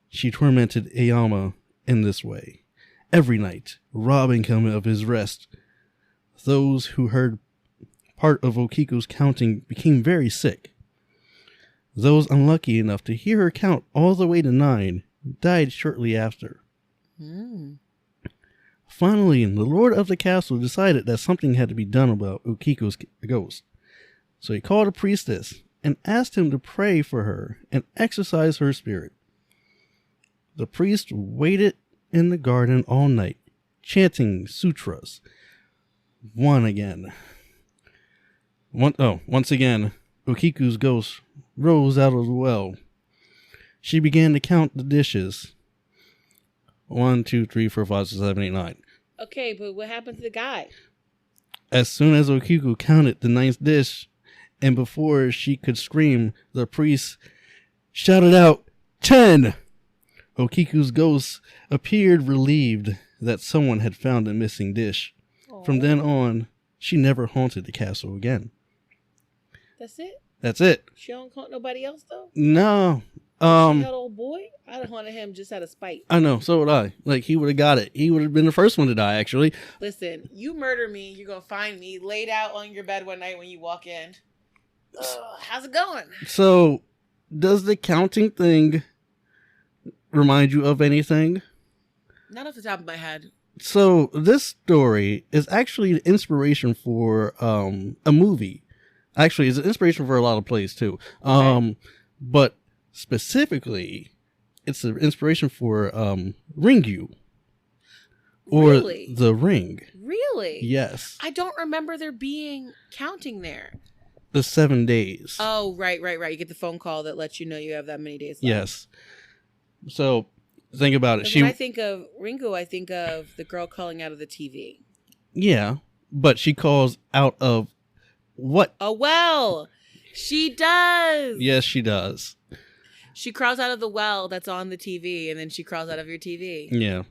She tormented Aoyama in this way, every night, robbing him of his rest. Those who heard part of Okiku's counting became very sick. Those unlucky enough to hear her count all the way to 9 died shortly after. Finally, the lord of the castle decided that something had to be done about Okiku's ghost. So he called a priestess and asked him to pray for her and exorcise her spirit. The priest waited in the garden all night, chanting sutras. Once again, Okiku's ghost rose out of the well. She began to count the dishes. 1, 2, 3, 4, 5, 6, 7, 8, 9. Okay, but what happened to the guy? As soon as Okiku counted the 9th dish, and before she could scream, the priest shouted out, 10! Okiku's ghost appeared relieved that someone had found the missing dish. Aww. From then on, she never haunted the castle again. That's it? That's it. She don't haunt nobody else, though? No. That old boy? I'd have haunted him just out of spite. I know, so would I. Like, he would have got it. He would have been the first one to die, actually. Listen, you murder me, you're going to find me laid out on your bed one night when you walk in. How's it going? So, does the counting thing remind you of anything? Not off the top of my head. So, this story is actually the inspiration for a movie. Actually, it's an inspiration for a lot of plays, too. Okay. But specifically, it's an inspiration for Ringu. Or Really? The Ring. Really? Yes. I don't remember there being counting there. The 7 days. Oh, right. You get the phone call that lets you know you have that many days left. Yes. So, think about it. When I think of Ringu, I think of the girl calling out of the TV. Yeah, but she calls out of what? A well. She does. Yes, she does. She crawls out of the well that's on the TV, and then she crawls out of your TV. Yeah.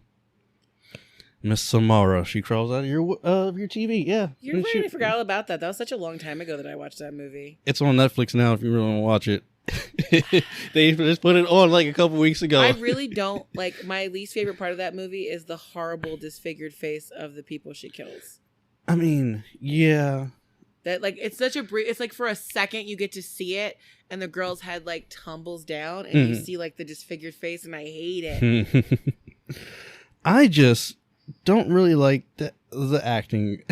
Miss Samara, she crawls out of your TV. Yeah. You're right. I forgot all about that. That was such a long time ago that I watched that movie. It's on Netflix now if you really want to watch it. They just put it on like a couple weeks ago. I really don't like. My least favorite part of that movie is the horrible disfigured face of the people she kills. I mean, yeah. That like it's such a brief. It's like for a second you get to see it, and the girl's head like tumbles down, and you see like the disfigured face, and I hate it. I just don't really like the acting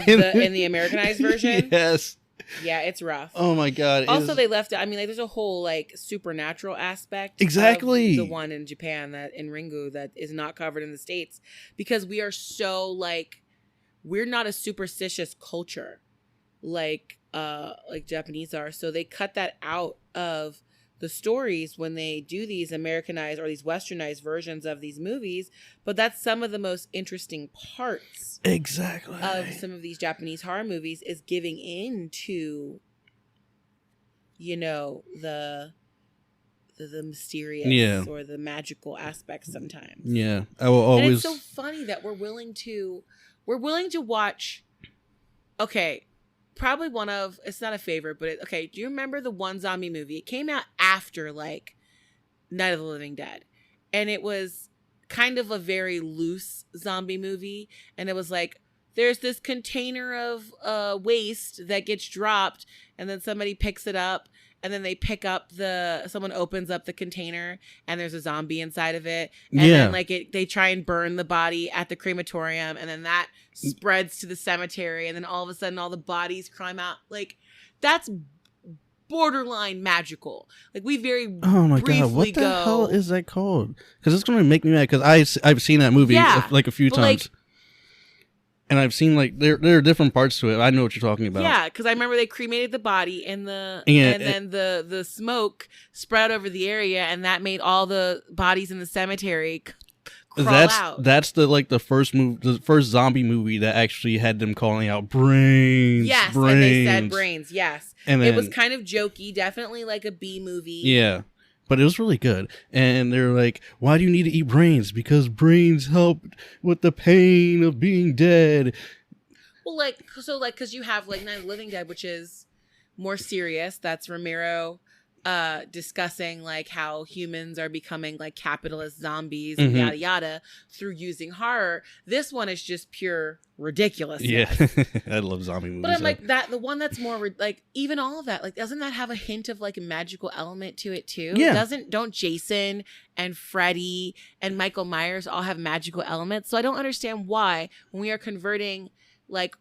in the Americanized version. Yes. Yeah, it's rough. Oh my god! Also, they left. I mean, like, there's a whole like supernatural aspect. Exactly. Of the one in Japan that in Ringu that is not covered in the States because we are so like we're not a superstitious culture like Japanese are. So they cut that out of the stories when they do these Americanized or these Westernized versions of these movies. But that's some of the most interesting parts. Exactly. Of some of these Japanese horror movies is giving into, you know, the mysterious or the magical aspects sometimes. Yeah, I will always. And it's so funny that we're willing to watch. Okay, probably one of it's not a favorite, but okay. Do you remember the one zombie movie? It came out after like Night of the Living Dead, and it was kind of a very loose zombie movie, and it was like there's this container of waste that gets dropped, and then somebody picks it up, and then they pick up someone opens up the container, and there's a zombie inside of it, and then like they try and burn the body at the crematorium, and then that spreads to the cemetery, and then all of a sudden all the bodies climb out. Like that's borderline magical. Like we very oh my god, what the hell is that called? Because it's gonna make me mad because I've seen that movie like a few times. Like, and I've seen like there are different parts to it. I know what you're talking about. Yeah, because I remember they cremated the body and then the smoke spread over the area, and that made all the bodies in the cemetery crawl out. That's the first zombie movie that actually had them calling out brains. Yes, brains. And they said brains. Yes, and then, it was kind of jokey, definitely like a B movie. Yeah. But it was really good. And they're like, why do you need to eat brains? Because brains help with the pain of being dead. Well, because you have like Night of the Living Dead, which is more serious. That's Romero discussing like how humans are becoming like capitalist zombies and yada yada through using horror. This one is just pure ridiculousness. Yeah. I love zombie movies. But I'm like the one that's more like even all of that, like doesn't that have a hint of like a magical element to it too? Yeah. Don't Jason and Freddy and Michael Myers all have magical elements? So I don't understand why when we are converting like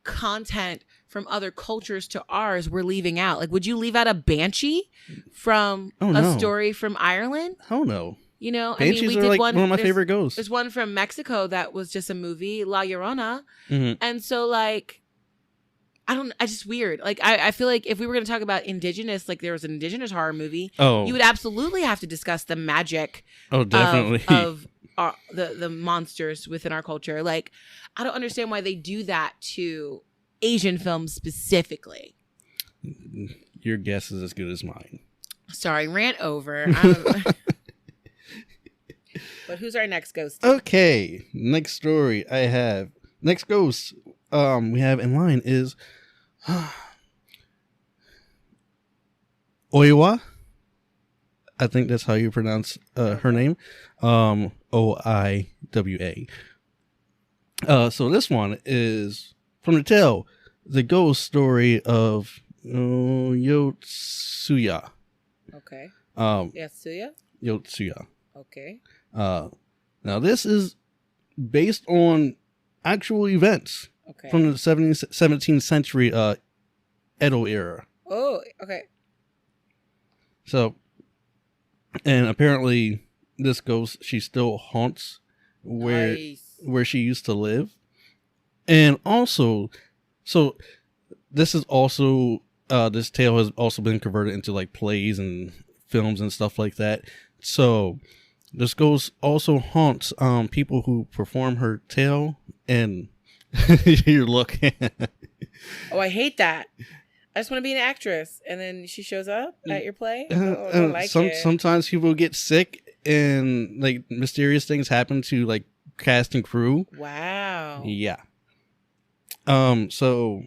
content from other cultures to ours we're leaving out. Like would you leave out a banshee from a story from Ireland? Oh no. You know, Banshees I mean, we are did like one of my favorite ghosts. There's one from Mexico that was just a movie, La Llorona. And so like I just weird. Like I feel like if we were going to talk about indigenous, like there was an indigenous horror movie, you would absolutely have to discuss the magic definitely of the monsters within our culture. Like I don't understand why they do that to Asian films specifically. Your guess is as good as mine. Sorry, rant over. But who's our next ghost? Okay, next story I have. Next ghost we have in line is Oiwa. I think that's how you pronounce her name. Oiwa. So this one is from the tale, the ghost story of Yotsuya. Okay. Yotsuya. Okay. Now this is based on actual events from the 17th century Edo era. Oh, okay. So, and apparently this ghost, she still haunts where she used to live. And also, so this is also, this tale has also been converted into like plays and films and stuff like that. So this ghost also haunts people who perform her tale, and you're looking. Oh, I hate that. I just want to be an actress, and then she shows up at your play. I don't like it. Sometimes people get sick, and like mysterious things happen to like cast and crew. Wow. Yeah. So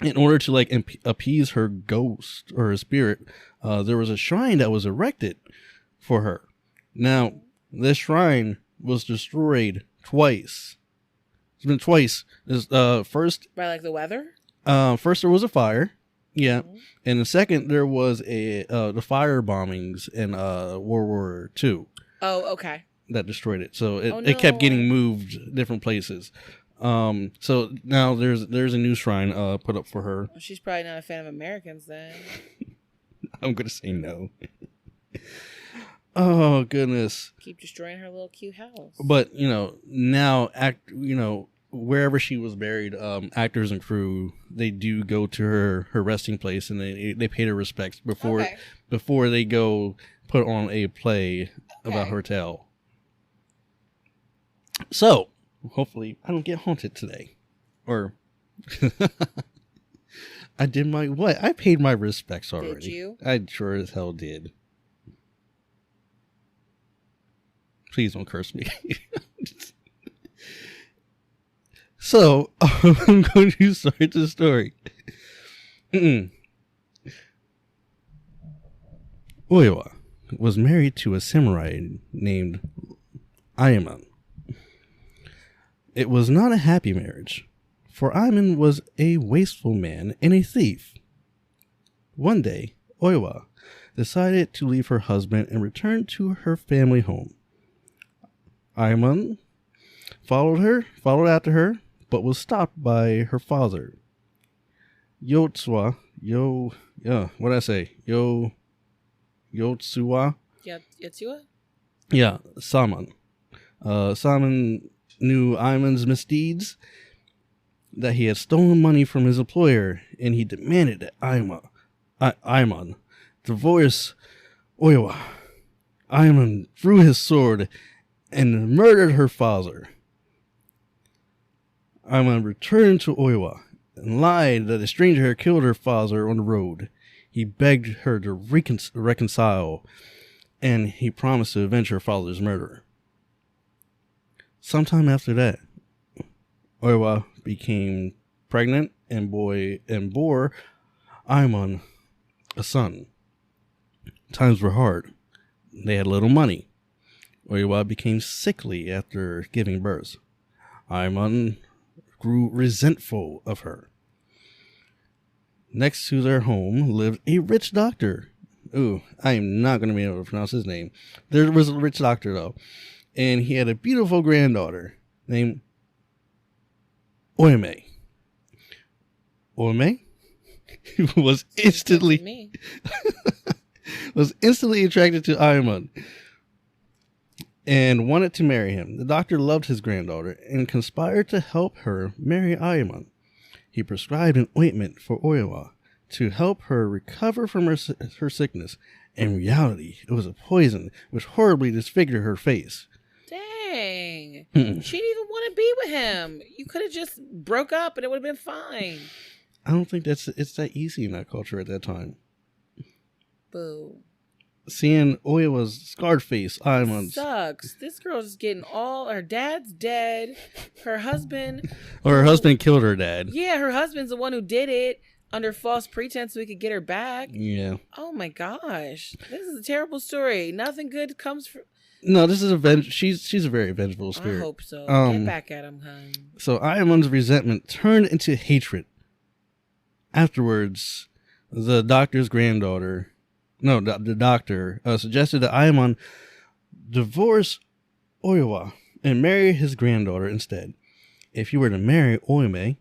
in order to like appease her ghost or her spirit, there was a shrine that was erected for her. Now, this shrine was destroyed twice. It's been twice. First, by like the weather. First there was a fire, and the second there was the fire bombings in World War II. Oh, okay. That destroyed it. So it kept getting moved different places. So now there's a new shrine put up for her. Well, she's probably not a fan of Americans then. I'm gonna say no. Oh goodness. Keep destroying her little cute house. But now wherever she was buried, actors and crew, they do go to her resting place and they pay their respects before they go put on a play about her tale. So hopefully I don't get haunted today, or I did my what? I paid my respects already. Did you? I sure as hell did. Please don't curse me. So, I'm going to start the story. Oiwa was married to a samurai named Ayaman. It was not a happy marriage, for Ayaman was a wasteful man and a thief. One day, Oiwa decided to leave her husband and return to her family home. Ayaman followed after her, but was stopped by her father. Yotsuwa. Yotsuwa? Yeah, Saman. Saman knew Ayaman's misdeeds, that he had stolen money from his employer, and he demanded that Ayaman divorce Oiwa. Ayaman drew his sword and murdered her father. Ayaman returned to Oiwa and lied that a stranger had killed her father on the road. He begged her to reconcile, and he promised to avenge her father's murder. Sometime after that, Oiwa became pregnant and bore Ayaman a son. Times were hard. They had little money. Oiwa became sickly after giving birth. Ayaman grew resentful of her. Next to their home lived a rich doctor. Ooh, I am not going to be able to pronounce his name. There was a rich doctor, though. And he had a beautiful granddaughter named Oime. Oime was instantly attracted to Ayaman and wanted to marry him. The doctor loved his granddaughter and conspired to help her marry Ayaman. He prescribed an ointment for Oiwa to help her recover from her sickness. In reality, it was a poison which horribly disfigured her face. Dang. She didn't even want to be with him. You could have just broke up and it would have been fine. I don't think it's that easy in that culture at that time. Boo. Seeing Oiwa's scarred face, Ayaman sucks. This girl's getting her dad's dead. Her husband. Or her husband killed her dad. Yeah, her husband's the one who did it under false pretense so he could get her back. Yeah. Oh my gosh. This is a terrible story. Nothing good comes from. No, this is she's a very vengeful spirit. I hope so. Get back at him, hun. So Ayaman's resentment turned into hatred. Afterwards, the doctor's granddaughter, the doctor suggested that Ayaman divorce Oiwa and marry his granddaughter instead. If he were to marry Oime,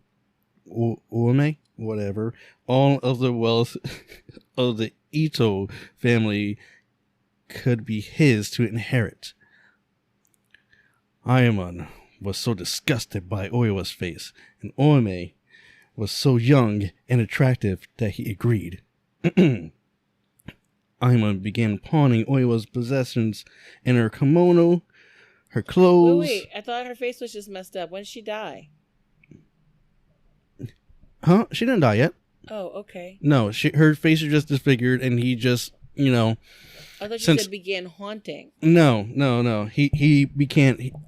whatever, all of the wealth of the Ito family could be his to inherit. Ayaman was so disgusted by Oiwa's face, and Oime was so young and attractive that he agreed. Ayaman began pawning Oiwa's possessions and her kimono, her clothes. Wait, I thought her face was just messed up. When did she die? Huh? She didn't die yet. Oh, okay. No, her face is just disfigured, and he just, I thought you said began haunting. No.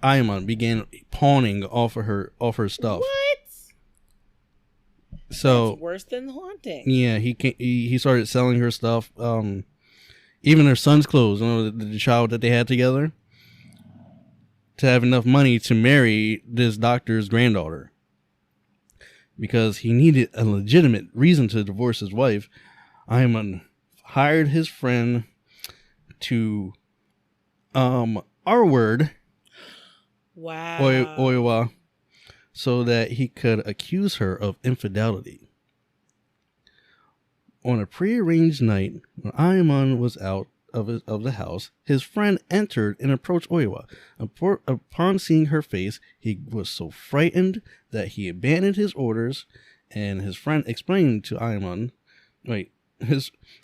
Ayaman began pawning off her stuff. What? So that's worse than haunting. Yeah, he started selling her stuff. Even her son's clothes, the child that they had together, to have enough money to marry this doctor's granddaughter. Because he needed a legitimate reason to divorce his wife, Ayaman hired his friend to, Wow. Oiwa, so that he could accuse her of infidelity. On a prearranged night, when Ayman was out of the house, his friend entered and approached Oiwa. Upon seeing her face, he was so frightened that he abandoned his orders, and his friend explained to Ayman.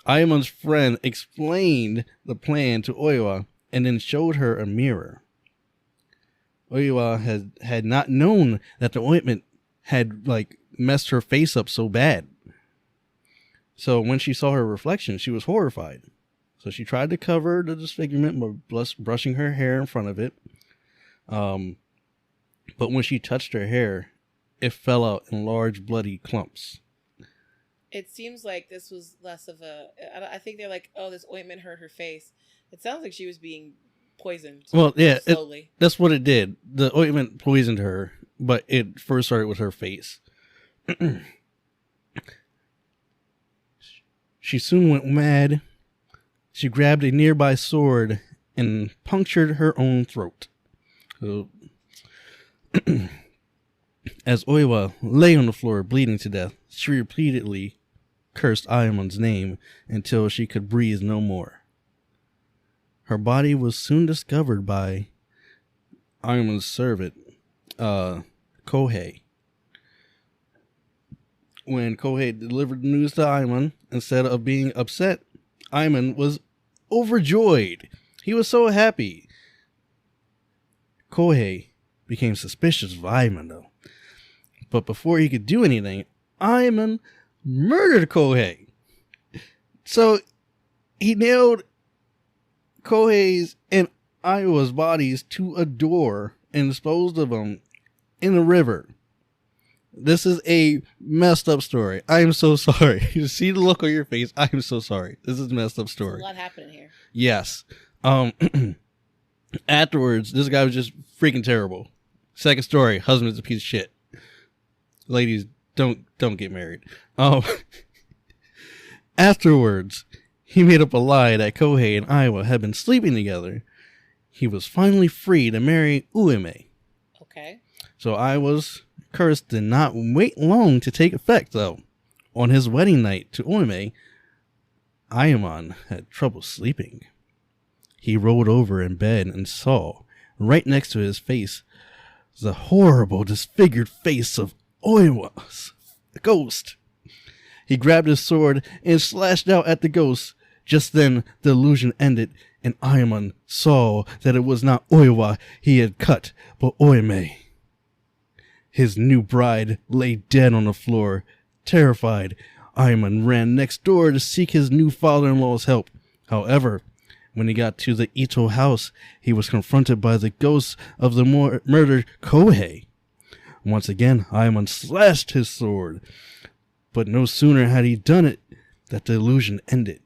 Ayman's friend explained the plan to Oiwa and then showed her a mirror. Oiwa had not known that the ointment had messed her face up so bad. So when she saw her reflection, she was horrified. So she tried to cover the disfigurement by brushing her hair in front of it. But when she touched her hair, it fell out in large bloody clumps. It seems like this was less of a... I think they're like, oh, this ointment hurt her face. It sounds like she was being poisoned. Well, yeah, slowly. That's what it did. The ointment poisoned her, but it first started with her face. She soon went mad. She grabbed a nearby sword and punctured her own throat. So, as Oiwa lay on the floor bleeding to death, she repeatedly cursed Ayamon's name until she could breathe no more. Her body was soon discovered by Ayamon's servant, Kohei. When Kohei delivered the news to Ayman, instead of being upset, Ayman was overjoyed. He was so happy. Kohei became suspicious of Ayman, though. But before he could do anything, Ayman murdered Kohei. So he nailed Kohei's and Iowa's bodies to a door and disposed of them in a river. This is a messed up story. I am so sorry. You see the look on your face. I am so sorry. This is a messed up story. There's a lot happening here. Yes. Afterwards, this guy was just freaking terrible. Second story, husband's a piece of shit. Ladies, don't get married. Afterwards, he made up a lie that Kohei and Iowa had been sleeping together. He was finally free to marry Ueme. Okay. So Iowa's curse did not wait long to take effect, though. On his wedding night to Ueme, Ayman had trouble sleeping. He rolled over in bed and saw, right next to his face, the horrible, disfigured face of Oiwa's ghost. He grabbed his sword and slashed out at the ghost. Just then, the illusion ended, and Ayman saw that it was not Oiwa he had cut, but Oime. His new bride lay dead on the floor. Terrified, Ayman ran next door to seek his new father-in-law's help. However, when he got to the Ito house, he was confronted by the ghost of the murdered Kohei. Once again, Ayman slashed his sword, but no sooner had he done it that the illusion ended,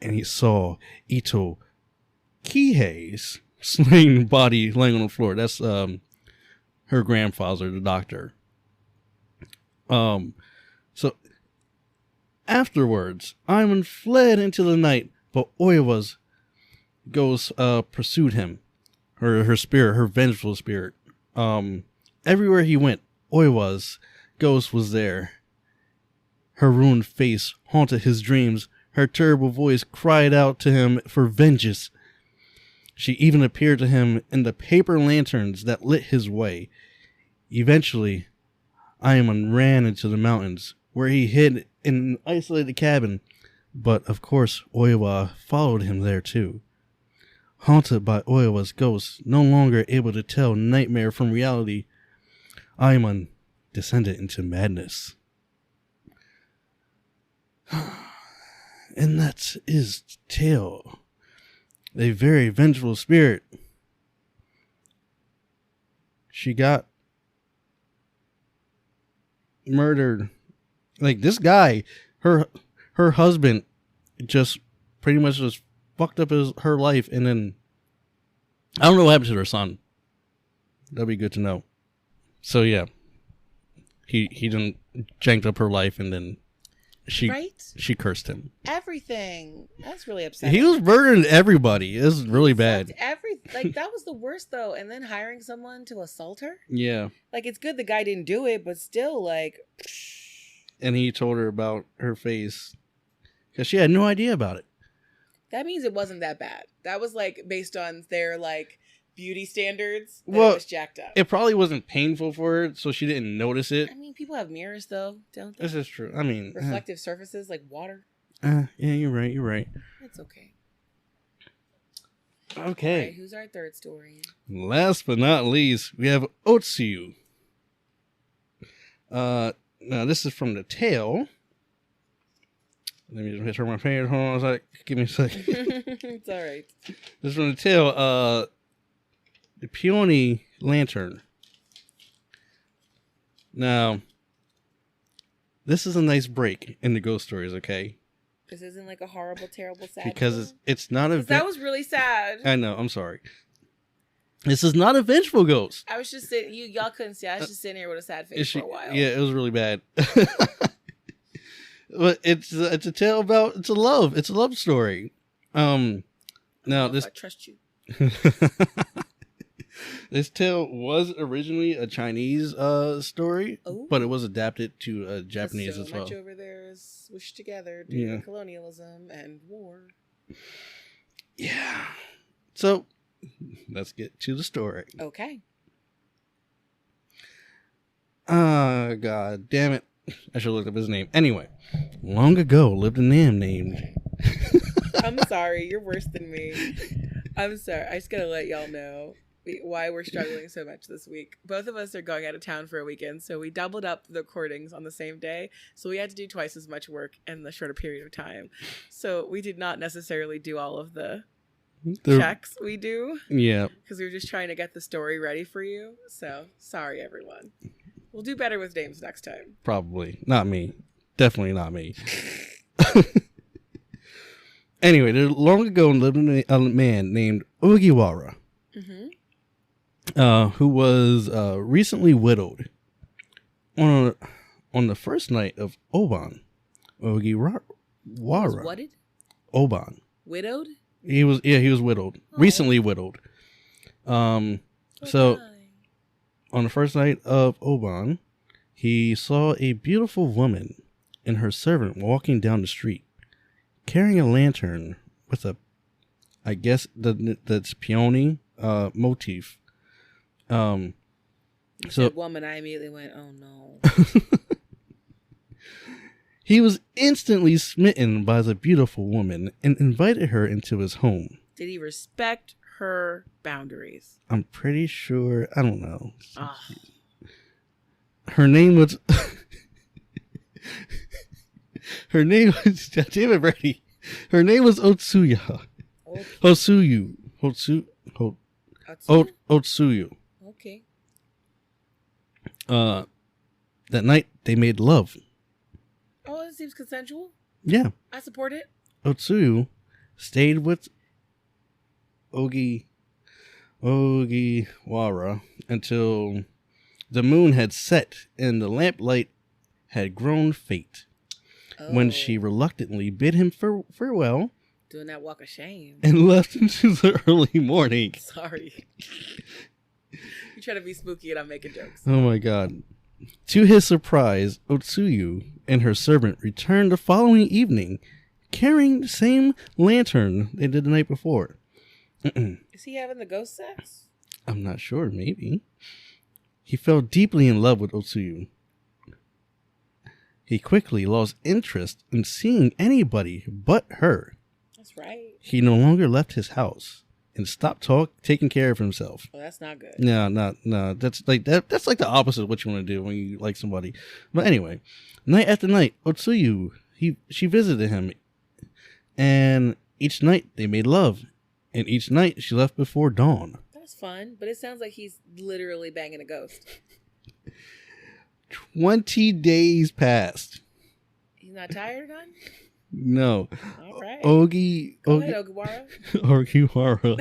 and he saw Ito Kihei's slain body laying on the floor. That's her grandfather, the doctor. So afterwards, Ayman fled into the night, but Oiwa's ghost pursued him. Her spirit, her vengeful spirit. Everywhere he went, Oiwa's ghost was there. Her ruined face haunted his dreams. Her terrible voice cried out to him for vengeance. She even appeared to him in the paper lanterns that lit his way. Eventually, Ayman ran into the mountains, where he hid in an isolated cabin. But, of course, Oiwa followed him there, too. Haunted by Oiwa's ghost, no longer able to tell nightmare from reality, Ayman descended into madness. And that is tale. A very vengeful spirit. She got murdered. Like, this guy, her husband just pretty much just fucked up her life, and then I don't know what happened to her son. That'd be good to know. So yeah, he done janked up her life, and then she cursed him. Everything. That's really upsetting. He was murdering everybody. It was really bad. That was the worst though. And then hiring someone to assault her. Yeah. Like, it's good the guy didn't do it, but still, like. And he told her about her face because she had no idea about it. That means it wasn't that bad. That was like based on their like beauty standards. Well, it was jacked up. It probably wasn't painful for her, so she didn't notice it. I mean, people have mirrors though, don't they? This is true. I mean, reflective surfaces like water. Yeah, you're right. It's okay. Okay. All right, who's our third story? Last but not least, we have Otsuyu. Now this is from the tale. Let me just turn my page. Hold on a sec. Give me a second. It's all right. This is from the tale. The Peony Lantern. Now, this is a nice break in the ghost stories, okay? This isn't like a horrible, terrible, sad. Because it's not a. That was really sad. I know. I'm sorry. This is not a vengeful ghost. I was just sitting. Y'all couldn't see. I was just sitting here with a sad face for a while. Yeah, it was really bad. But it's a tale about it's a love story. Now this I trust you. This tale was originally a Chinese story, but it was adapted to Japanese as well. So much over there is swished together due to colonialism and war. Yeah. So let's get to the story. Okay. God damn it. I should look up his name. Anyway, long ago lived a man named... I'm sorry. You're worse than me. I'm sorry. I just got to let y'all know why we're struggling so much this week. Both of us are going out of town for a weekend, so we doubled up the recordings on the same day. So we had to do twice as much work in the shorter period of time. So we did not necessarily do all of the checks we do. Yeah. Because we were just trying to get the story ready for you. So sorry, everyone. We'll do better with names next time. Probably. Not me. Definitely not me. Anyway, there long ago lived a man named Ogiwara, who was recently widowed. On the first night of Oban, Ogiwara. Was whatted? Oban. Widowed? He was widowed. Oh. Recently widowed. So on the first night of Oban, he saw a beautiful woman and her servant walking down the street, carrying a lantern with a, I guess that's peony motif. So that woman, I immediately went, oh no. He was instantly smitten by the beautiful woman and invited her into his home. Did he respect her boundaries? I'm pretty sure. I don't know. Oh. Her name was. Her name was. Damn it, Brady. Her name was Otsuya. Otsuyu. Otsuyu. Okay. That night they made love. Oh, it seems consensual. Yeah. I support it. Otsuyu stayed with Ogiwara until the moon had set and the lamplight had grown faint. Oh. When she reluctantly bid him farewell. Doing that walk of shame. And left into the early morning. Sorry. You try to be spooky and I'm making jokes. Oh my god. To his surprise, Otsuyu and her servant returned the following evening, carrying the same lantern they did the night before. Is he having the ghost sex? I'm not sure, maybe. He fell deeply in love with Otsuyu. He quickly lost interest in seeing anybody but her. That's right. He no longer left his house and stopped taking care of himself. Well, that's not good. No. That's like the opposite of what you want to do when you like somebody. But anyway, night after night, Otsuyu, she visited him, and each night they made love, and each night she left before dawn. That's fun, but it sounds like he's literally banging a ghost. 20 days passed. He's not tired, hon? No. All right. Go ahead, Ogiwara.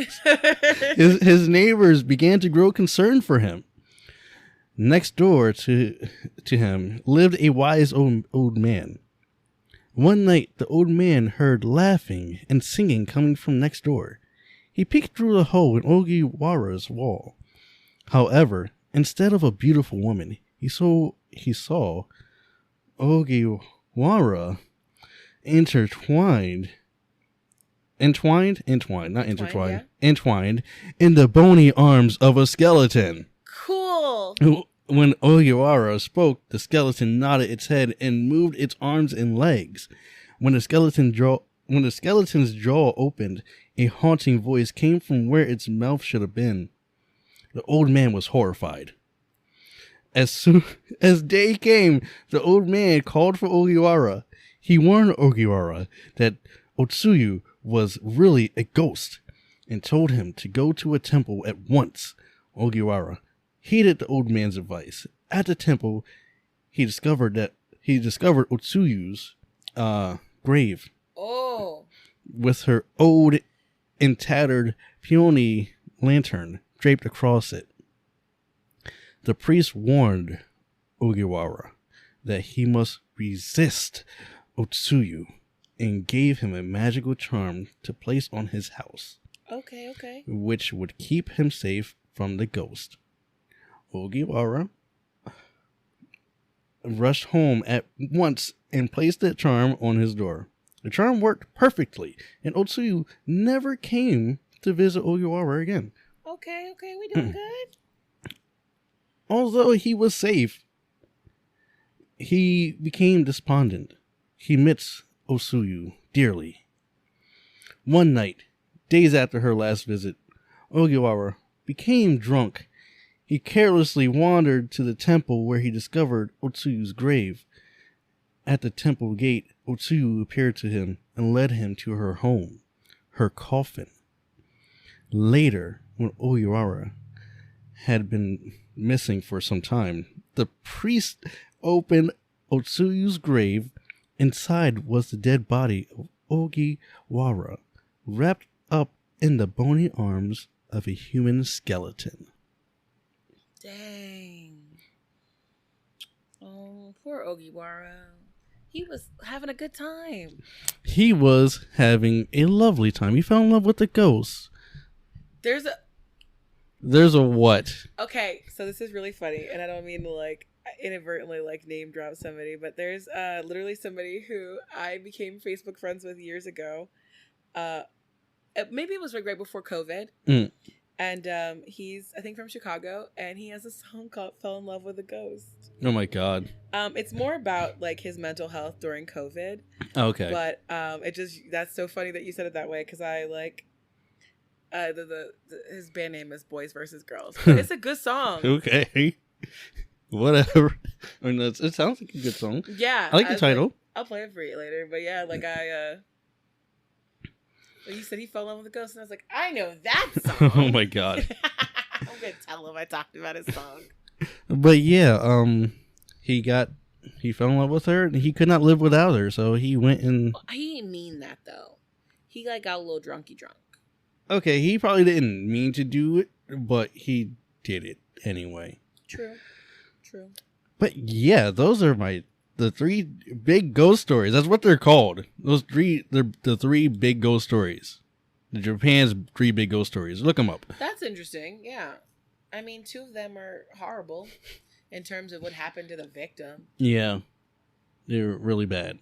His neighbors began to grow concerned for him. Next door to him lived a wise old man. One night, the old man heard laughing and singing coming from next door. He peeked through the hole in Ogiwara's wall. However, instead of a beautiful woman, he saw Ogiwara entwined in the bony arms of a skeleton. Cool. When Ogiwara spoke, the skeleton nodded its head and moved its arms and legs. When the skeleton's jaw opened, a haunting voice came from where its mouth should have been. The old man was horrified. As soon as day came, the old man called for Ogiwara. He warned Ogiwara that Otsuyu was really a ghost and told him to go to a temple at once. Ogiwara heeded the old man's advice. At the temple, he discovered Otsuyu's grave. Oh. With her old and tattered peony lantern draped across it. The priest warned Ogiwara that he must resist Otsuyu and gave him a magical charm to place on his house. Okay. Which would keep him safe from the ghost. Ogiwara rushed home at once and placed the charm on his door. The charm worked perfectly, and Otsuyu never came to visit Ogiwara again. Okay, we doing good. Although he was safe, he became despondent. He missed Otsuyu dearly. One night, days after her last visit, Ogiwara became drunk. He carelessly wandered to the temple where he discovered Otsuyu's grave. At the temple gate, Otsuyu appeared to him and led him to her home, her coffin. Later, when Ogiwara had been missing for some time, the priest opened Otsuyu's grave. Inside was the dead body of Ogiwara, wrapped up in the bony arms of a human skeleton. Dang. Oh, poor Ogiwara. He was having a good time. He was having a lovely time. He fell in love with the ghost. There's a what? Okay, so this is really funny, and I don't mean to inadvertently name drop somebody, but there's literally somebody who I became Facebook friends with years ago. Maybe it was right before COVID. And he's, I think, from Chicago, and he has a song called "Fell in Love with a Ghost." Oh my god! It's more about his mental health during COVID. Okay. But that's so funny that you said it that way, because I his band name is Boys versus Girls. But it's a good song. Okay. Whatever. I mean, it sounds like a good song. Yeah. I like the title. I'll play it for you later. But yeah, you said he fell in love with a ghost, and I was like, I know that song. Oh my god. I'm gonna tell him I talked about his song. But yeah, he fell in love with her, and he could not live without her, so he went and... He didn't mean that, though. He got a little drunky drunk. Okay, he probably didn't mean to do it, but he did it anyway. True. But yeah, those are the three big ghost stories. That's what they're called. They're the three big ghost stories. Japan's three big ghost stories. Look them up. That's interesting. Yeah. I mean, 2 of them are horrible in terms of what happened to the victim. Yeah. They're really bad.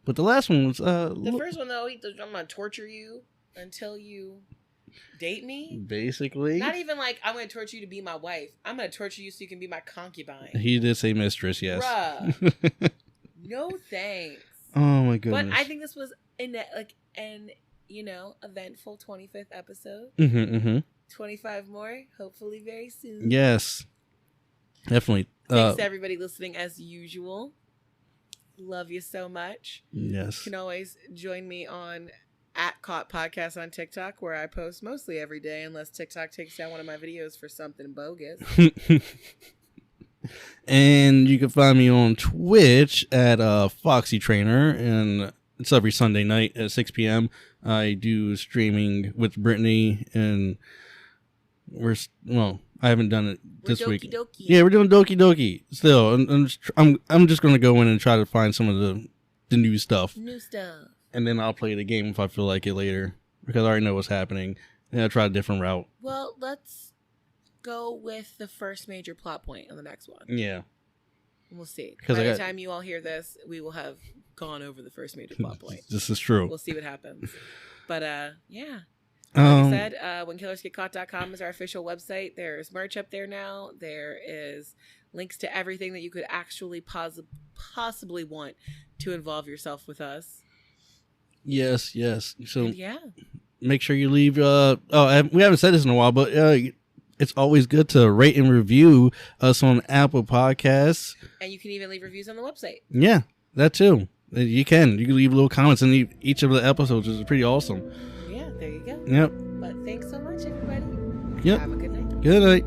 But the last one was... the first one, though, I'm going to torture you until you date me. Basically. Not even I'm going to torture you to be my wife. I'm going to torture you so you can be my concubine. He did say mistress, yes. Bruh. No thanks. Oh my goodness. But I think this was an eventful 25th episode. 25 more, hopefully very soon. Yes. Definitely. Thanks to everybody listening as usual. Love you so much. Yes. You can always join me on @Caught Podcast on TikTok, where I post mostly every day, unless TikTok takes down one of my videos for something bogus. And you can find me on Twitch at Foxy Trainer, and it's every Sunday night at 6 p.m. I do streaming with Brittany, and I haven't done it this week. Doki. Yeah, we're doing Doki Doki still. I'm just going to go in and try to find some of the the new stuff. New stuff. And then I'll play the game if I feel like it later, because I already know what's happening. And I'll try a different route. Well, let's go with the first major plot point on the next one. Yeah. We'll see. By the time you all hear this, we will have gone over the first major plot point. This is true. We'll see what happens. But, yeah. Like I said, whenkillersgetcaught.com is our official website. There's merch up there now. There is links to everything that you could actually possibly want to involve yourself with us. Yes. So yeah, make sure you leave. We haven't said this in a while, but it's always good to rate and review us on Apple Podcasts. And you can even leave reviews on the website. Yeah, that too. You can leave little comments in each of the episodes, which is pretty awesome. Yeah, there you go. Yep. But thanks so much, everybody. Yep. Have a good night. Good night.